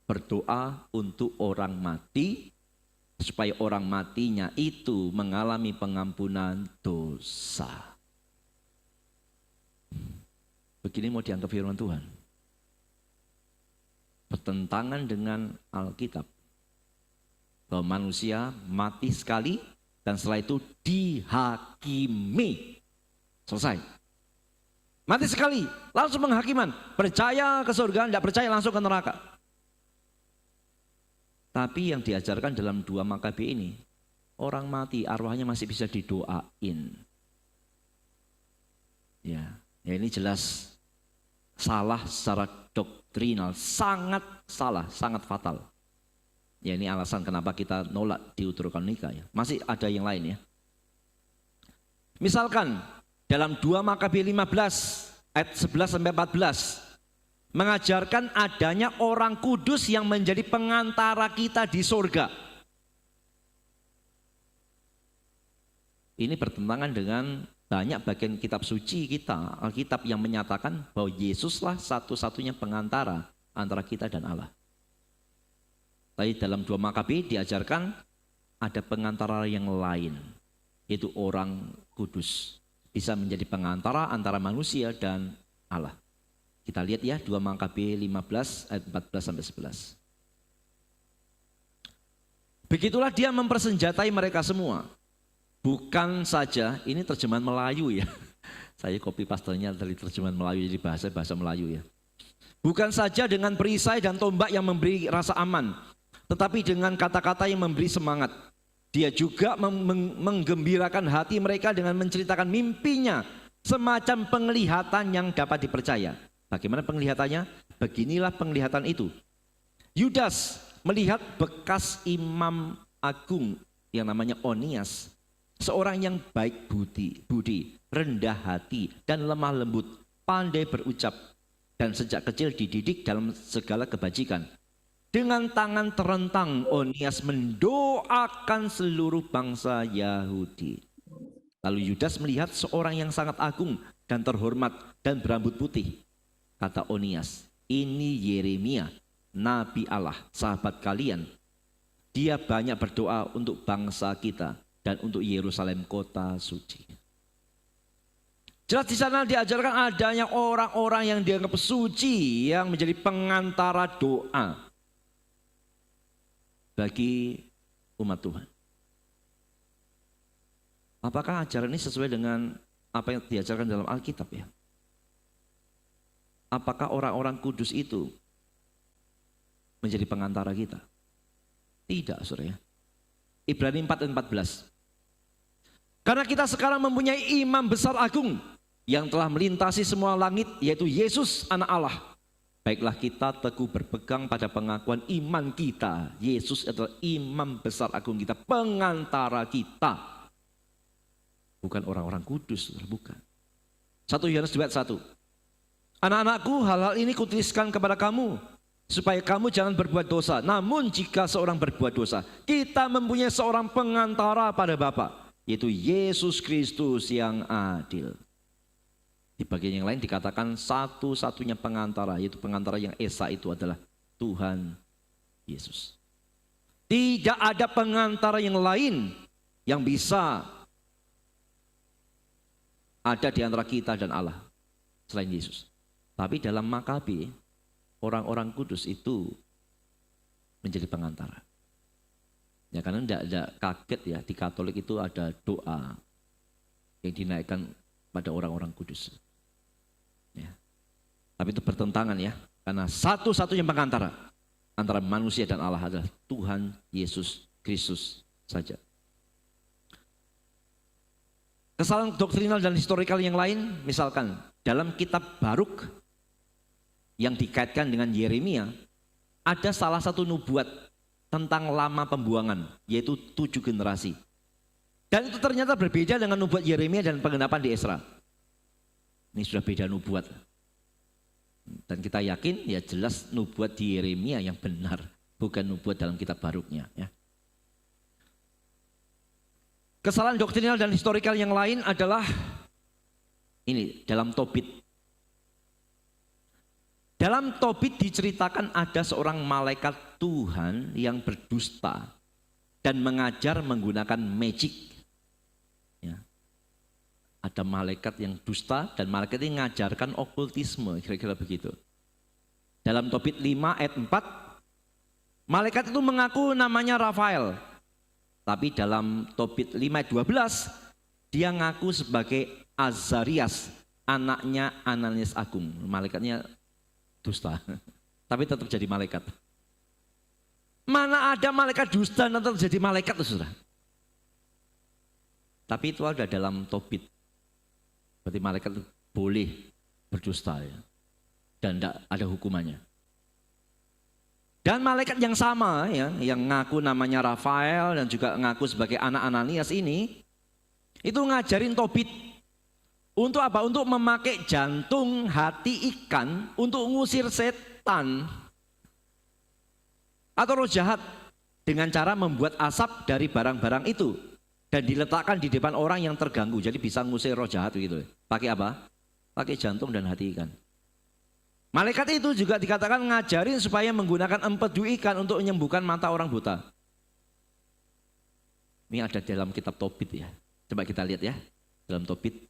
berdoa untuk orang mati, supaya orang matinya itu mengalami pengampunan dosa. Begini mau dianggap firman Tuhan. Bertentangan dengan Alkitab. Bahwa manusia mati sekali, dan setelah itu dihakimi. Selesai. Mati sekali, langsung penghakiman. Percaya ke surga, tidak percaya langsung ke neraka. Tapi yang diajarkan dalam 2 Makabi ini, orang mati arwahnya masih bisa didoain. Ya ini jelas salah secara doktrinal, sangat salah, sangat fatal. Ya ini alasan kenapa kita nolak Deuterokanonika ya. Masih ada yang lain ya. Misalkan dalam 2 Makabi 15 ayat 11 sampai 14 mengajarkan adanya orang kudus yang menjadi pengantara kita di surga. Ini bertentangan dengan banyak bagian kitab suci kita, Alkitab yang menyatakan bahwa Yesuslah satu-satunya pengantara antara kita dan Allah. Tapi dalam 2 Makabi diajarkan ada pengantara yang lain, yaitu orang kudus. Bisa menjadi pengantara antara manusia dan Allah. Kita lihat ya 2 Makabi 15 ayat 14 sampai 11. Begitulah dia mempersenjatai mereka semua. Bukan saja, ini terjemahan Melayu ya. Saya copy paste-nya dari terjemahan Melayu jadi bahasa Melayu ya. Bukan saja dengan perisai dan tombak yang memberi rasa aman, tetapi dengan kata-kata yang memberi semangat. Dia juga menggembirakan hati mereka dengan menceritakan mimpinya, semacam penglihatan yang dapat dipercaya. Bagaimana penglihatannya? Beginilah penglihatan itu. Yudas melihat bekas imam agung yang namanya Onias, seorang yang baik budi, rendah hati, dan lemah lembut, pandai berucap, dan sejak kecil dididik dalam segala kebajikan. Dengan tangan terentang, Onias mendoakan seluruh bangsa Yahudi. Lalu Yudas melihat seorang yang sangat agung dan terhormat dan berambut putih. Kata Onias, ini Yeremia, Nabi Allah, sahabat kalian. Dia banyak berdoa untuk bangsa kita dan untuk Yerusalem kota suci. Jelas di sana diajarkan adanya orang-orang yang dianggap suci yang menjadi pengantara doa bagi umat Tuhan. Apakah ajaran ini sesuai dengan apa yang diajarkan dalam Alkitab ya? Apakah orang-orang kudus itu menjadi pengantara kita? Tidak, saudara. Ibrani 4 dan 14. Karena kita sekarang mempunyai imam besar agung yang telah melintasi semua langit, yaitu Yesus anak Allah. Baiklah kita teguh berpegang pada pengakuan iman kita. Yesus adalah imam besar agung kita, pengantara kita. Bukan orang-orang kudus, bukan. 1 Yohanes 2 ayat 1. Anak-anakku, hal-hal ini kutuliskan kepada kamu supaya kamu jangan berbuat dosa. Namun jika seorang berbuat dosa, kita mempunyai seorang pengantara pada Bapa, yaitu Yesus Kristus yang adil. Di bagian yang lain dikatakan satu-satunya pengantara, yaitu pengantara yang esa itu adalah Tuhan Yesus. Tidak ada pengantara yang lain yang bisa ada di antara kita dan Allah selain Yesus. Tapi dalam Makabi, orang-orang kudus itu menjadi pengantara. Ya, karena tidak kaget ya, di Katolik itu ada doa yang dinaikkan pada orang-orang kudus. Ya. Tapi itu bertentangan ya, karena satu-satunya pengantara antara manusia dan Allah adalah Tuhan Yesus Kristus saja. Kesalahan doktrinal dan historikal yang lain, misalkan dalam kitab Baruk yang dikaitkan dengan Yeremia, ada salah satu nubuat tentang lama pembuangan, yaitu 7 generasi. Dan itu ternyata berbeda dengan nubuat Yeremia dan penggenapan di Esra. Ini sudah beda nubuat. Dan kita yakin ya jelas nubuat di Yeremia yang benar, bukan nubuat dalam kitab Baruknya. Ya. Kesalahan doktrinal dan historikal yang lain adalah ini dalam Tobit. Dalam Tobit diceritakan ada seorang malaikat Tuhan yang berdusta dan mengajar menggunakan magic. Ya. Ada malaikat yang dusta dan malaikat ini mengajarkan okultisme, kira-kira begitu. Dalam Tobit 5 ayat 4, malaikat itu mengaku namanya Rafael. Tapi dalam Tobit 5 ayat 12, dia ngaku sebagai Azarias, anaknya Ananias Agung. Malaikatnya dusta, tapi tetap jadi malaikat. Mana ada malaikat dusta dan tetap jadi malaikat, saudara? Tapi itu ada dalam Tobit. Berarti malaikat itu boleh berdusta ya, dan tidak ada hukumannya. Dan malaikat yang sama ya, yang ngaku namanya Rafael dan juga ngaku sebagai anak Ananias ini, itu ngajarin Tobit untuk apa? Untuk memakai jantung hati ikan untuk ngusir setan atau roh jahat dengan cara membuat asap dari barang-barang itu dan diletakkan di depan orang yang terganggu, jadi bisa ngusir roh jahat gitu. Pakai apa? Pakai jantung dan hati ikan. Malaikat itu juga dikatakan ngajarin supaya menggunakan empedu ikan untuk menyembuhkan mata orang buta. Ini ada dalam kitab Tobit ya. Coba kita lihat ya. Dalam Tobit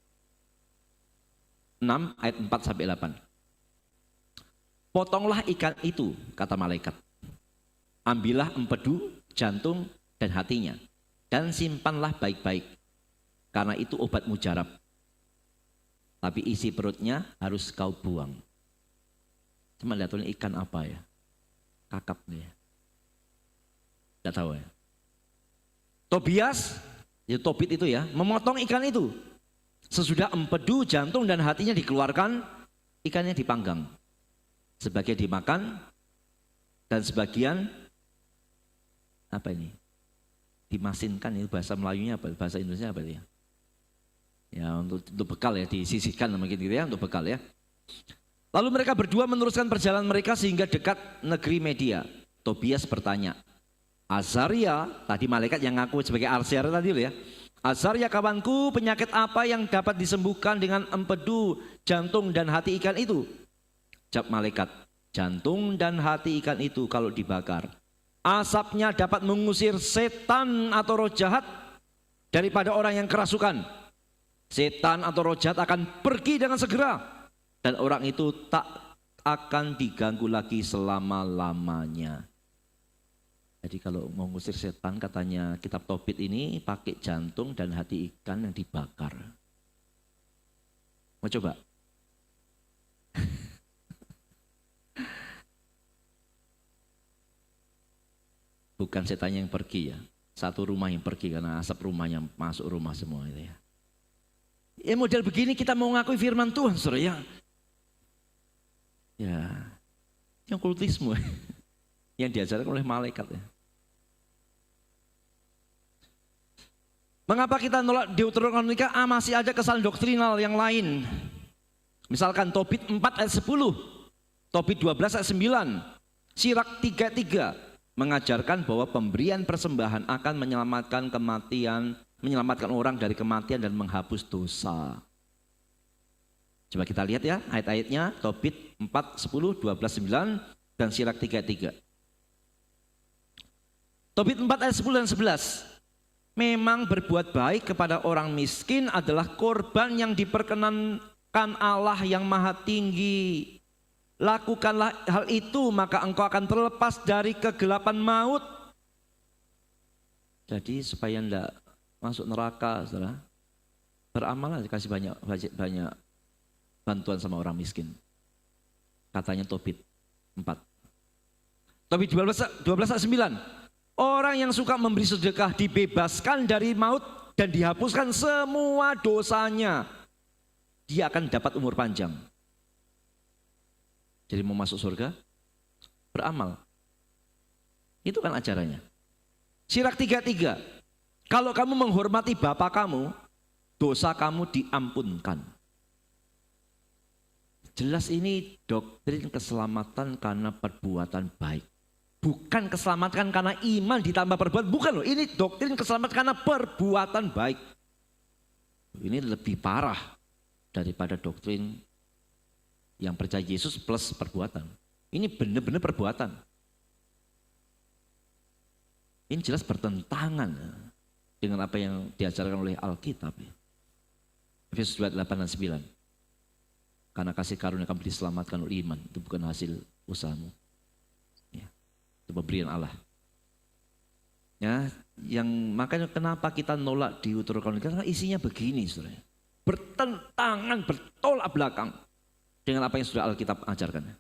6 ayat 4 sampai 8. Potonglah ikan itu, kata malaikat. Ambillah empedu, jantung dan hatinya. Dan simpanlah baik-baik. Karena itu obat mujarab. Tapi isi perutnya harus kau buang. Cuma lihat ini ikan apa ya? Kakap nih ya. Tidak tahu ya. Tobias, ya Tobit itu ya, memotong ikan itu. Sesudah empedu, jantung dan hatinya dikeluarkan, ikannya dipanggang. Sebagian dimakan dan sebagian apa ini? Dimasinkan, itu bahasa Melayunya apa? Bahasa Indonesia apa itu ya? Ya untuk bekal ya, disisihkan gitu ya, untuk bekal ya. Lalu mereka berdua meneruskan perjalanan mereka sehingga dekat negeri Media. Tobias bertanya, Azaria, tadi malaikat yang ngaku sebagai Arsiar tadi ya. Azaria kawanku, penyakit apa yang dapat disembuhkan dengan empedu, jantung dan hati ikan itu? Jawab malaikat, jantung dan hati ikan itu kalau dibakar, asapnya dapat mengusir setan atau roh jahat daripada orang yang kerasukan. Setan atau roh jahat akan pergi dengan segera. Dan orang itu tak akan diganggu lagi selama-lamanya. Jadi kalau mau ngusir setan katanya kitab Tobit ini pakai jantung dan hati ikan yang dibakar. Mau coba? Bukan setannya yang pergi ya. Satu rumah yang pergi karena asap rumahnya masuk rumah semua itu ya. Ya model begini kita mau ngakui firman Tuhan saudara ya. Ya, yang kultisme yang diajarkan oleh malaikat ya. Mengapa kita nolak Deuteronomika? Masih ada kesalahan doktrinal yang lain. Misalkan Tobit 4 ayat 10, Tobit 12 ayat 9. Sirak 33 mengajarkan bahwa pemberian persembahan akan menyelamatkan orang dari kematian dan menghapus dosa. Coba kita lihat ya ayat-ayatnya, Tobit 4, 10, 12, 9 dan Sirak 33. Tobit 4 ayat 10 dan 11. Memang berbuat baik kepada orang miskin adalah korban yang diperkenankan Allah yang maha tinggi. Lakukanlah hal itu maka engkau akan terlepas dari kegelapan maut. Jadi supaya tidak masuk neraka, saudara, beramal aja, kasih banyak bantuan sama orang miskin. Katanya Tobit 4. Tobit 12 ayat 9. Orang yang suka memberi sedekah dibebaskan dari maut dan dihapuskan semua dosanya. Dia akan dapat umur panjang. Jadi mau masuk surga, beramal. Itu kan ajarannya. Sirak 33. Kalau kamu menghormati bapak kamu, dosa kamu diampunkan. Jelas ini doktrin keselamatan karena perbuatan baik. Bukan keselamatan karena iman ditambah perbuatan, bukan loh. Ini doktrin keselamatan karena perbuatan baik. Ini lebih parah daripada doktrin yang percaya Yesus plus perbuatan. Ini benar-benar perbuatan. Ini jelas bertentangan dengan apa yang diajarkan oleh Alkitab. Efesus 2, 8 dan 9. Karena kasih karunia kamu diselamatkan oleh iman, itu bukan hasil usahamu. Itu pemberian Allah. Ya, yang makanya kenapa kita nolak Deuteronomi, karena isinya begini, saudara. Bertentangan, bertolak belakang dengan apa yang sudah Alkitab ajarkan.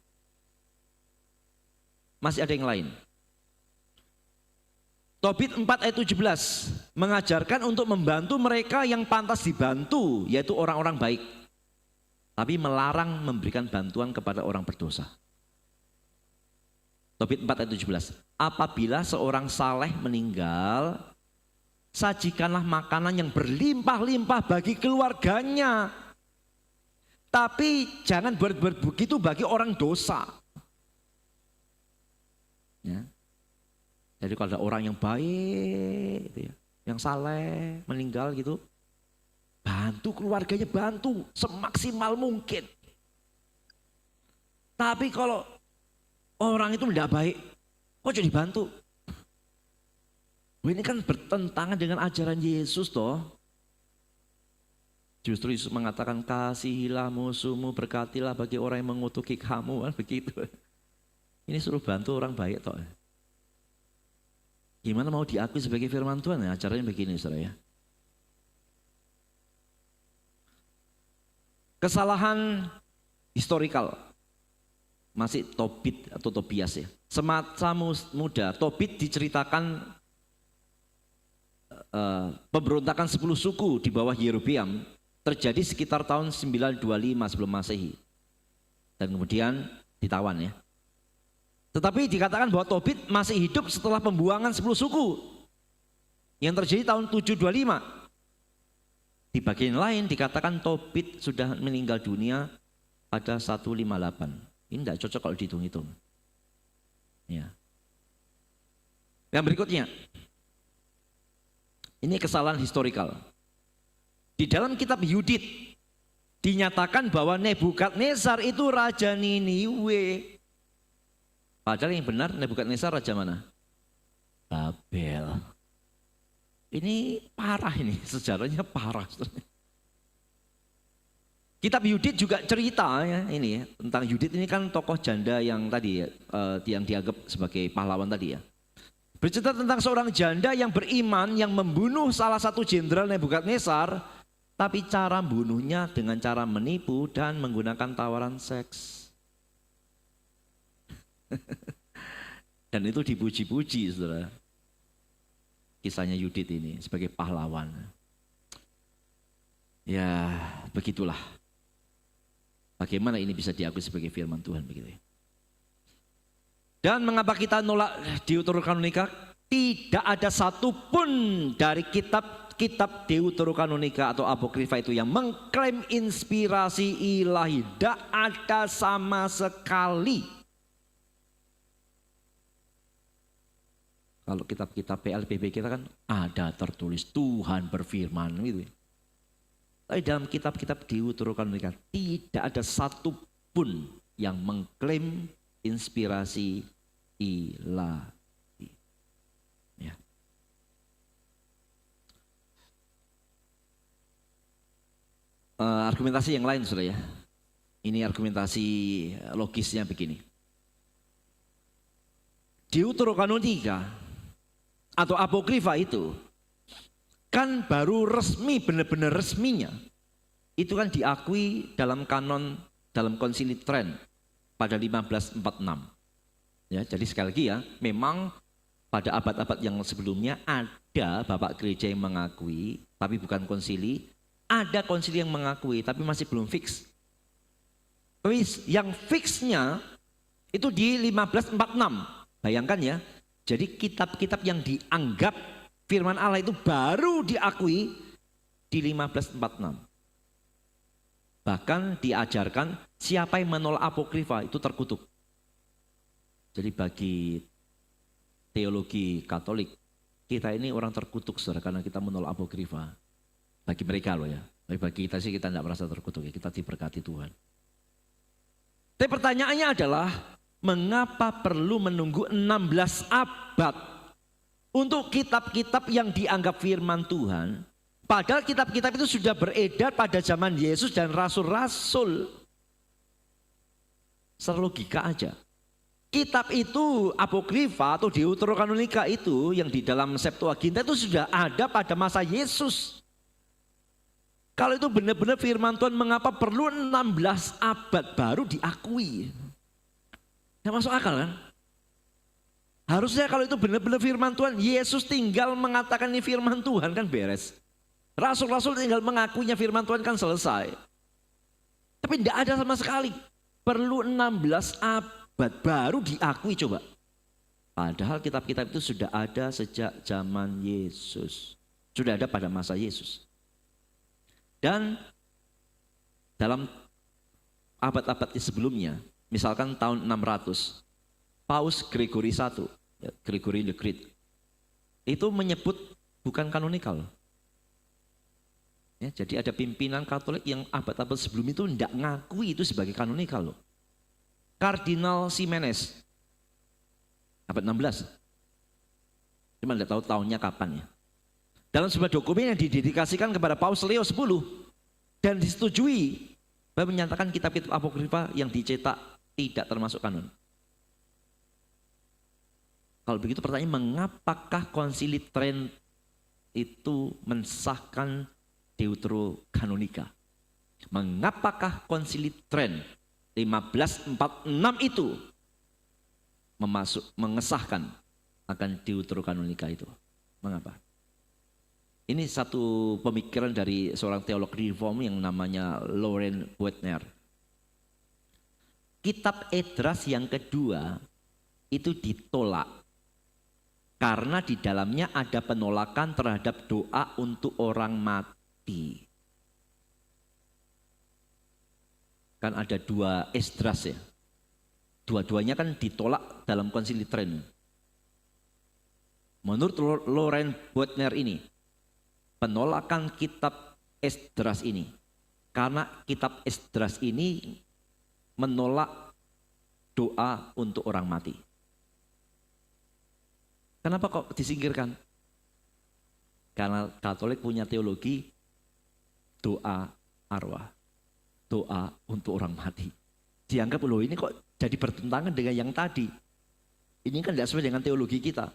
Masih ada yang lain. Tobit 4 ayat 17 mengajarkan untuk membantu mereka yang pantas dibantu, yaitu orang-orang baik. Tapi melarang memberikan bantuan kepada orang berdosa. Tobit 4 ayat 17. Apabila seorang saleh meninggal, sajikanlah makanan yang berlimpah-limpah bagi keluarganya. Tapi jangan begitu bagi orang dosa. Ya. Jadi kalau ada orang yang baik, gitu ya, yang saleh meninggal gitu, bantu keluarganya, bantu semaksimal mungkin. Tapi kalau orang itu tidak baik, kok jadi bantu? Ini kan bertentangan dengan ajaran Yesus toh. Justru Yesus mengatakan kasihilah musuhmu, berkatilah bagi orang yang mengutuki kamu, kan begitu. Ini suruh bantu orang baik toh. Gimana mau diakui sebagai firman Tuhan ya? Acaranya begini, saudara ya. Kesalahan historikal. Masih Tobit atau Tobias ya. Semasa muda, Tobit diceritakan pemberontakan 10 suku di bawah Yerobeam terjadi sekitar tahun 925 sebelum Masehi. Dan kemudian ditawan ya. Tetapi dikatakan bahwa Tobit masih hidup setelah pembuangan 10 suku yang terjadi tahun 725. Di bagian lain dikatakan Tobit sudah meninggal dunia pada 158. Ini tidak cocok kalau dihitung-hitung. Ya. Yang berikutnya, ini kesalahan historikal. Di dalam kitab Yudit dinyatakan bahwa Nebukadnezar itu raja Niniwe. Padahal yang benar Nebukadnezar raja mana? Babel. Ini parah ini, sejarahnya parah. Kitab Yudit juga cerita ya ini ya, tentang Yudit ini kan tokoh janda yang tadi ya, yang dianggap sebagai pahlawan tadi ya. Bercerita tentang seorang janda yang beriman yang membunuh salah satu jenderal Nebukadnezar, tapi cara bunuhnya dengan cara menipu dan menggunakan tawaran seks. Dan itu dipuji-puji, saudara. Kisahnya Yudit ini sebagai pahlawan. Ya, begitulah. Bagaimana ini bisa diakui sebagai firman Tuhan begitu ya. Dan mengapa kita nolak Deuterokanonika? Tidak ada satupun dari kitab Deuterokanonika atau Apokrifa itu yang mengklaim inspirasi ilahi. Tidak ada sama sekali. Kalau kitab-kitab PLBB kita kan ada tertulis Tuhan berfirman gitu. Tapi dalam kitab-kitab Deuterokanonika tidak ada satupun yang mengklaim inspirasi ilahi. Ya. Argumentasi yang lain sudah ya. Ini argumentasi logisnya begini. Deuterokanonika atau apokrifa itu kan baru resmi, benar-benar resminya. Itu kan diakui dalam kanon, dalam konsili Trent pada 1546. Ya, jadi sekali lagi ya, memang pada abad-abad yang sebelumnya ada Bapak Gereja yang mengakui, tapi bukan konsili. Ada konsili yang mengakui, tapi masih belum fix. Yang fixnya itu di 1546. Bayangkan ya, jadi kitab-kitab yang dianggap firman Allah itu baru diakui di 1546. Bahkan diajarkan siapa yang menolak apokrifa itu terkutuk. Jadi bagi teologi Katolik, kita ini orang terkutuk saudara karena kita menolak apokrifa. Bagi mereka loh ya, tapi bagi kita sih kita tidak merasa terkutuk ya, kita diberkati Tuhan. Tapi pertanyaannya adalah, mengapa perlu menunggu 16 abad untuk kitab-kitab yang dianggap firman Tuhan? Padahal kitab-kitab itu sudah beredar pada zaman Yesus dan rasul-rasul. Secara logika aja. Kitab itu apokrifa atau Deuterokanonika itu yang di dalam Septuaginta itu sudah ada pada masa Yesus. Kalau itu benar-benar firman Tuhan, mengapa perlu 16 abad baru diakui? Tidak masuk akal kan? Harusnya kalau itu benar-benar firman Tuhan, Yesus tinggal mengatakan ini firman Tuhan kan beres. Rasul-rasul tinggal mengakuinya firman Tuhan kan selesai. Tapi tidak ada sama sekali. Perlu 16 abad baru diakui coba. Padahal kitab-kitab itu sudah ada sejak zaman Yesus. Sudah ada pada masa Yesus. Dan dalam abad-abad sebelumnya, misalkan tahun 600, Paus Gregory I, ya, Gregory the Great, itu menyebut bukan kanonikal. Ya, jadi ada pimpinan Katolik yang abad-abad sebelum itu tidak ngakui itu sebagai kanonikal loh. Kardinal Ximenes, abad 16. Cuma tidak tahu tahunnya kapan ya. Dalam sebuah dokumen yang didedikasikan kepada Paus Leo X dan disetujui, bahwa menyatakan kitab-kitab apokrifa yang dicetak tidak termasuk kanon. Kalau begitu pertanyaan, mengapakah konsili Trent itu mensahkan Deuterokanonika? Mengapakah konsili Trent 1546 itu mengesahkan akan Deuterokanonika itu? Mengapa? Ini satu pemikiran dari seorang teolog reform yang namanya Loren Boettner. Kitab Esdras yang kedua itu ditolak karena di dalamnya ada penolakan terhadap doa untuk orang mati. Kan ada dua Esdras ya. Dua-duanya kan ditolak dalam konsili Trent. Menurut Loren Boettner ini, penolakan kitab Esdras ini, karena kitab Esdras ini menolak doa untuk orang mati. Kenapa kok disingkirkan? Karena Katolik punya teologi doa arwah, doa untuk orang mati. Dianggap loh ini kok jadi bertentangan dengan yang tadi. Ini kan tidak sesuai dengan teologi kita.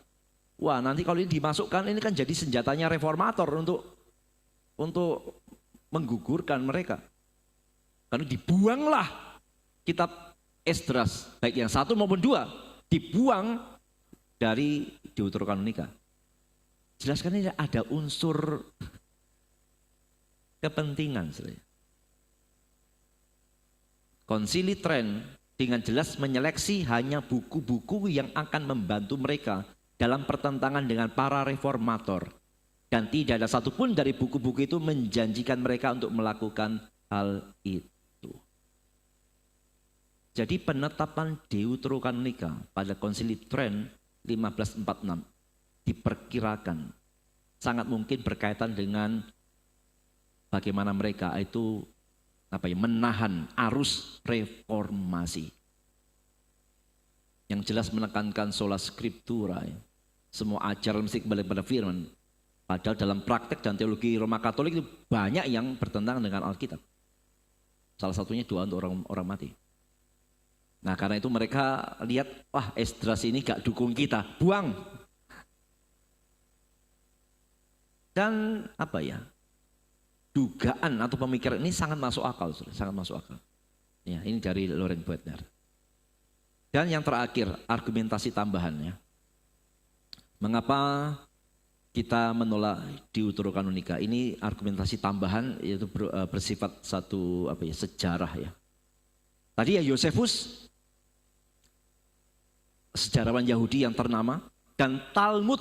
Wah, nanti kalau ini dimasukkan, ini kan jadi senjatanya reformator untuk menggugurkan mereka. Karena dibuanglah kitab Esdras, baik yang satu maupun dua, dibuang dari Deuterokanonika. Jelaskan ini ada unsur kepentingan. Konsili Trent dengan jelas menyeleksi hanya buku-buku yang akan membantu mereka dalam pertentangan dengan para reformator. Dan tidak ada satupun dari buku-buku itu menjanjikan mereka untuk melakukan hal itu. Jadi penetapan Deuterokanonika pada konsili Trent 1546 diperkirakan sangat mungkin berkaitan dengan bagaimana mereka itu menahan arus reformasi. Yang jelas menekankan sola scriptura, ya. Semua ajaran mesti kembali pada firman. Padahal dalam praktek dan teologi Roma Katolik itu banyak yang bertentangan dengan Alkitab. Salah satunya doa untuk orang mati. Nah karena itu mereka lihat, wah Esdras ini gak dukung kita, buang. Dan dugaan atau pemikiran ini sangat masuk akal, sangat masuk akal. Ya, ini dari Loren Boettner. Dan yang terakhir, argumentasi tambahannya. Mengapa kita menolak Deuterokanonika? Ini argumentasi tambahan, yaitu bersifat satu sejarah ya. Tadi ya Yosefus, sejarawan Yahudi yang ternama, dan Talmud.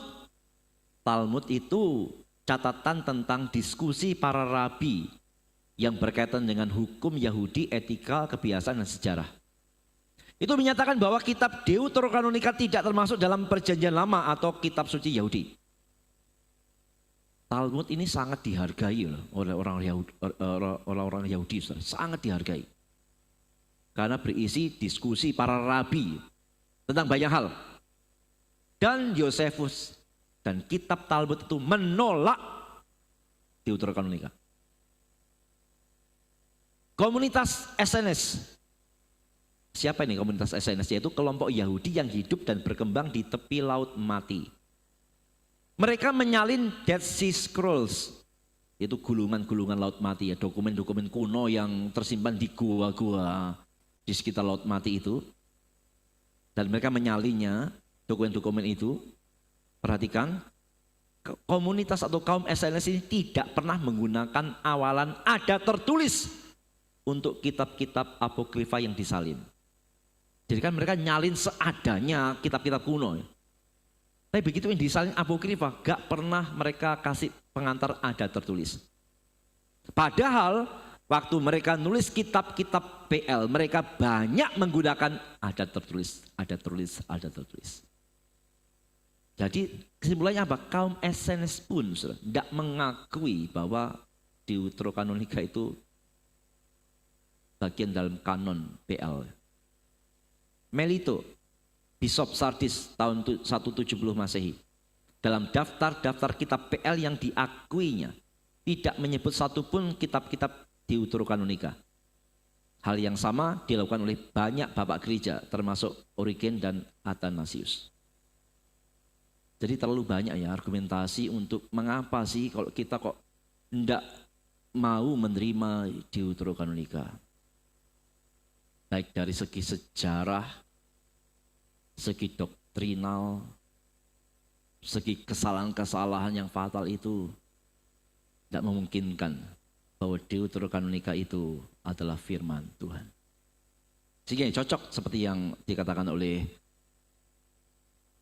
Talmud itu catatan tentang diskusi para rabi yang berkaitan dengan hukum Yahudi, etika, kebiasaan, dan sejarah. Itu menyatakan bahwa kitab Deuterokanonika tidak termasuk dalam perjanjian lama atau kitab suci Yahudi. Talmud ini sangat dihargai oleh orang Yahudi, sangat dihargai. Karena berisi diskusi para rabi tentang banyak hal. Dan Yosefus dan kitab Talmud itu menolak Deuterokanonika. Komunitas SNS. Siapa ini komunitas SNS? Yaitu kelompok Yahudi yang hidup dan berkembang di tepi laut mati. Mereka menyalin Dead Sea Scrolls, yaitu gulungan-gulungan laut mati, ya, dokumen-dokumen kuno yang tersimpan di gua-gua di sekitar laut mati itu. Dan mereka menyalinnya, dokumen-dokumen itu. Perhatikan, komunitas atau kaum SNS ini tidak pernah menggunakan awalan ada tertulis untuk kitab-kitab apokrifa yang disalin. Jadi kan mereka nyalin seadanya kitab-kitab kuno. Tapi begitu yang disalin apokrifa, gak pernah mereka kasih pengantar ada tertulis. Padahal waktu mereka nulis kitab-kitab PL, mereka banyak menggunakan ada tertulis, ada tertulis, ada tertulis. Jadi kesimpulannya apa? Kaum SNS pun tidak mengakui bahwa Deuterokanonika itu bagian dalam kanon PL. Melito, Bishop Sardis tahun 170 Masehi, dalam daftar-daftar kitab PL yang diakuinya tidak menyebut satupun kitab-kitab Deuterokanonika. Hal yang sama dilakukan oleh banyak bapak gereja termasuk Origen dan Athanasius. Jadi terlalu banyak ya argumentasi untuk mengapa sih kalau kita kok tidak mau menerima Deuterokanonika. Baik dari segi sejarah, segi doktrinal, segi kesalahan-kesalahan yang fatal itu tidak memungkinkan bahwa Deuterokanonika itu adalah firman Tuhan. Sehingga cocok seperti yang dikatakan oleh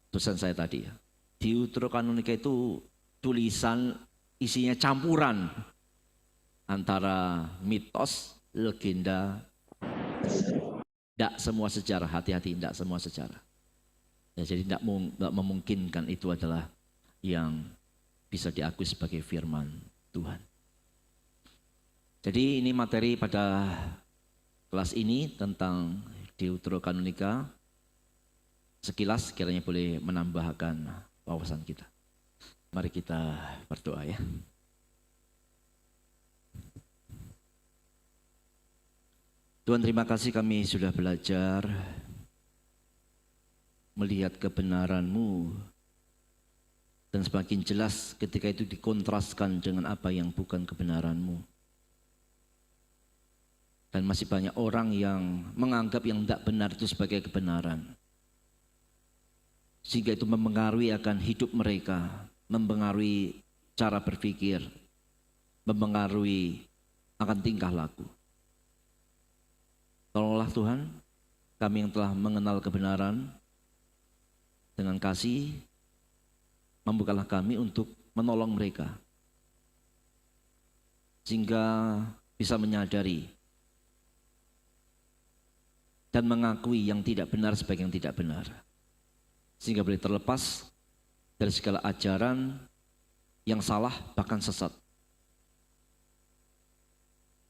dosen saya tadi ya. Deuterokanonika itu tulisan isinya campuran antara mitos, legenda, tidak semua sejarah, hati-hati, tidak semua sejarah. Ya, jadi tidak memungkinkan itu adalah yang bisa diakui sebagai firman Tuhan. Jadi ini materi pada kelas ini tentang Deuterokanonika. Sekilas kiranya boleh menambahkan wawasan kita. Mari kita berdoa ya. Tuhan, terima kasih kami sudah belajar melihat kebenaran-Mu dan semakin jelas ketika itu dikontraskan dengan apa yang bukan kebenaran-Mu. Dan masih banyak orang yang menganggap yang tidak benar itu sebagai kebenaran. Sehingga itu mempengaruhi akan hidup mereka, mempengaruhi cara berpikir, mempengaruhi akan tingkah laku. Tolonglah Tuhan, kami yang telah mengenal kebenaran, dengan kasih, membukalah kami untuk menolong mereka. Sehingga bisa menyadari dan mengakui yang tidak benar sebagai yang tidak benar. Sehingga boleh terlepas dari segala ajaran yang salah bahkan sesat.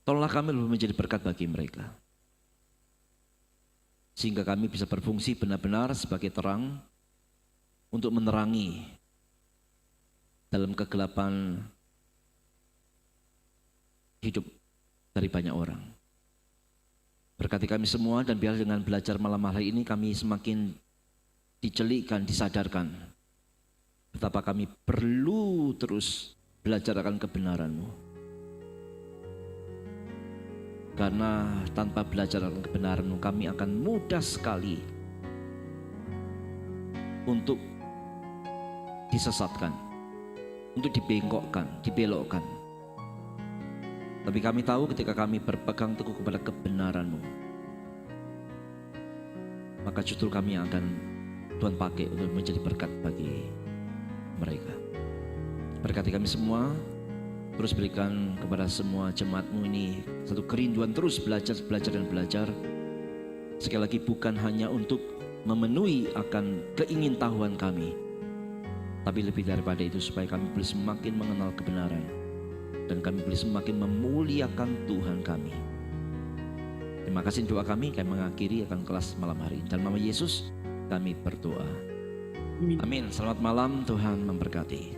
Tolonglah kami menjadi berkat bagi mereka, sehingga kami bisa berfungsi benar-benar sebagai terang untuk menerangi dalam kegelapan hidup dari banyak orang. Berkati kami semua, dan biar dengan belajar malam hari ini kami semakin dicelikkan, disadarkan betapa kami perlu terus belajar akan kebenaran-Mu. Karena tanpa belajar akan kebenaran-Mu, kami akan mudah sekali untuk disesatkan, untuk dibengkokkan, dibelokkan. Tapi kami tahu ketika kami berpegang teguh kepada kebenaran-Mu, maka justru kami akan Tuhan pakai untuk menjadi berkat bagi mereka. Berkati kami semua, terus berikan kepada semua jemaat-Mu ini satu kerinduan terus belajar dan belajar. Sekali lagi, bukan hanya untuk memenuhi akan keingintahuan kami, tapi lebih daripada itu supaya kami boleh semakin mengenal kebenaran dan kami boleh semakin memuliakan Tuhan kami. Terima kasih doa kami mengakhiri akan kelas malam hari. Dalam nama Yesus kami berdoa. Amin. Selamat malam, Tuhan memberkati.